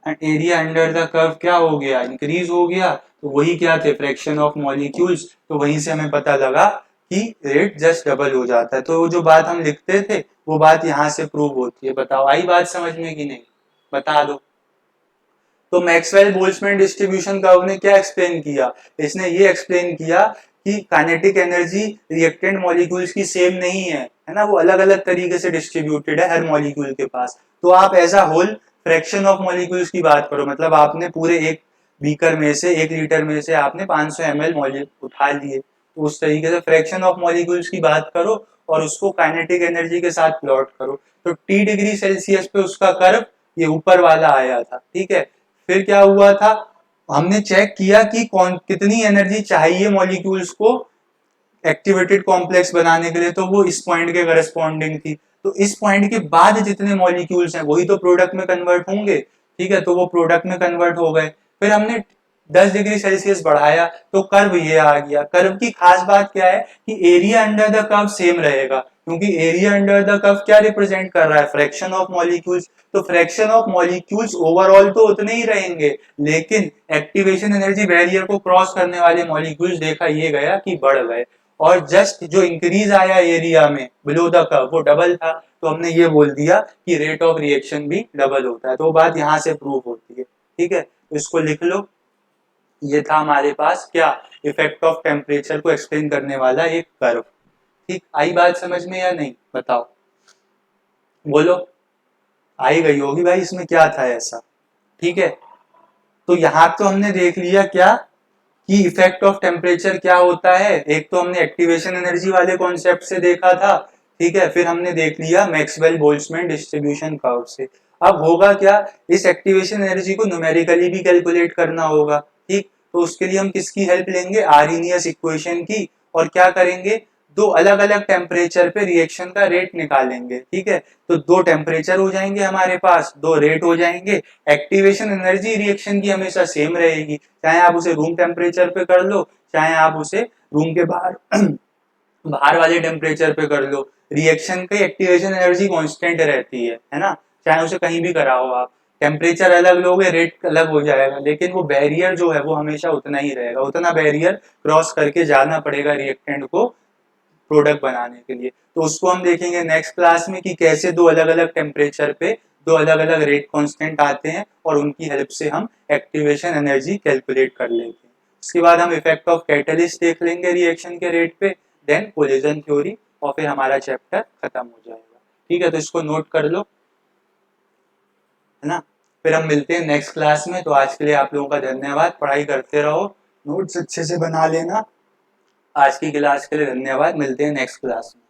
Speaker 1: एरिया अंडर द कर्व क्या हो गया, इंक्रीज हो गया। तो वही क्या थे, फ्रैक्शन ऑफ मॉलिक्यूल्स। तो वहीं से हमें पता लगा कि रेट जस्ट डबल हो जाता है। तो जो बात हम लिखते थे वो बात यहाँ से प्रूव होती है। बताओ आई बात समझ में कि नहीं, बता दो। तो मैक्सवेल बोल्ट्जमैन डिस्ट्रीब्यूशन कर्व ने क्या एक्सप्लेन किया, इसने ये एक्सप्लेन किया कि काइनेटिक एनर्जी रिएक्टेंट मॉलिक्यूल्स की सेम नहीं है ना, वो अलग अलग तरीके से डिस्ट्रीब्यूटेड है हर मॉलिक्यूल के पास। तो आप as a whole fraction of molecules की बात करो, मतलब आपने पूरे एक बीकर में से 1 लीटर में से आपने 500 ml मॉलिक्यूल उठा लिए, तो उस तरीके से फ्रैक्शन ऑफ मॉलिक्यूल्स की बात करो और उसको काइनेटिक एनर्जी के साथ प्लॉट करो। तो T°C पे उसका कर्व ये ऊपर वाला आया था, ठीक है। फिर क्या हुआ था, हमने चेक किया कि कौन कितनी एनर्जी चाहिए मॉलिक्यूल्स को एक्टिवेटेड कॉम्प्लेक्स बनाने के लिए, तो वो इस पॉइंट के करस्पॉन्डिंग थी। तो इस पॉइंट के बाद जितने मॉलिक्यूल्स हैं वही तो प्रोडक्ट में कन्वर्ट होंगे, ठीक है। तो वो प्रोडक्ट में कन्वर्ट हो गए। फिर हमने 10°C बढ़ाया तो कर्व ये आ गया। कर्व की खास बात क्या है कि area under the curve same रहेगा, क्योंकि एरिया अंडर द कर्व क्या रिप्रेजेंट कर रहा है, फ्रैक्शन ऑफ मॉलिक्यूल्स। तो फ्रैक्शन ऑफ मॉलिक्यूल्स ओवरऑल तो उतने ही रहेंगे, लेकिन एक्टिवेशन एनर्जी बैरियर को क्रॉस करने वाले मॉलिक्यूल्स देखा ये गया कि बढ़ गए। और जस्ट जो इंक्रीज आया एरिया में बिलो द कर्व वो डबल था। तो हमने ये बोल दिया कि रेट ऑफ रिएक्शन भी डबल होता है। तो बात यहां से प्रूव होती है, ठीक है। तो इसको लिख लो, ये था हमारे पास क्या, इफेक्ट ऑफ टेम्परेचर को एक्सप्लेन करने वाला एक कर्व। ठीक, आई बात समझ में या नहीं, बताओ, बोलो। आई गई होगी भाई, इसमें क्या था ऐसा, ठीक है। तो यहां तो हमने देख लिया क्या कि इफेक्ट ऑफ टेम्परेचर क्या होता है। एक तो हमने एक्टिवेशन एनर्जी वाले कॉन्सेप्ट से देखा था, ठीक है। फिर हमने देख लिया मैक्सवेल बोल्ट्जमैन डिस्ट्रीब्यूशन कर्व से। अब होगा क्या, इस एक्टिवेशन एनर्जी को न्यूमेरिकली भी कैलकुलेट करना होगा, ठीक। तो उसके लिए हम किसकी हेल्प लेंगे, आर्हेनियस इक्वेशन की। और क्या करेंगे, दो अलग अलग टेम्परेचर पे रिएक्शन का रेट निकालेंगे, ठीक है। तो दो टेम्परेचर हो जाएंगे हमारे पास, दो रेट हो जाएंगे। एक्टिवेशन एनर्जी रिएक्शन की हमेशा सेम रहेगी, चाहे आप उसे रूम टेम्परेचर पे कर लो, चाहे आप उसे रूम के बाहर बाहर वाले टेम्परेचर पे कर लो। रिएक्शन की एक्टिवेशन एनर्जी कांस्टेंट रहती है ना, चाहे उसे कहीं भी कराओ आप। टेम्परेचर अलग लोगे, रेट अलग हो जाएगा, लेकिन वो बैरियर जो है वो हमेशा उतना ही रहेगा। उतना बैरियर क्रॉस करके जाना पड़ेगा रिएक्टेंट को प्रोडक्ट बनाने के लिए। तो उसको हम देखेंगे नेक्स्ट क्लास में कि कैसे दो अलग अलग टेम्परेचर पे दो अलग अलग रेट कांस्टेंट आते हैं और उनकी हेल्प से हम एक्टिवेशन एनर्जी कैलकुलेट कर लेते हैं। उसके बाद हम इफेक्ट ऑफ कैटलिस्ट देख लेंगे रिएक्शन के रेट पे, देन कोलिजन थ्योरी, और फिर हमारा चैप्टर खत्म हो जाएगा, ठीक है। तो इसको नोट कर लो, है ना। फिर हम मिलते हैं नेक्स्ट क्लास में। तो आज के लिए आप लोगों का धन्यवाद, पढ़ाई करते रहो, नोट्स अच्छे से बना लेना। आज की क्लास के लिए धन्यवाद, मिलते हैं नेक्स्ट क्लास में।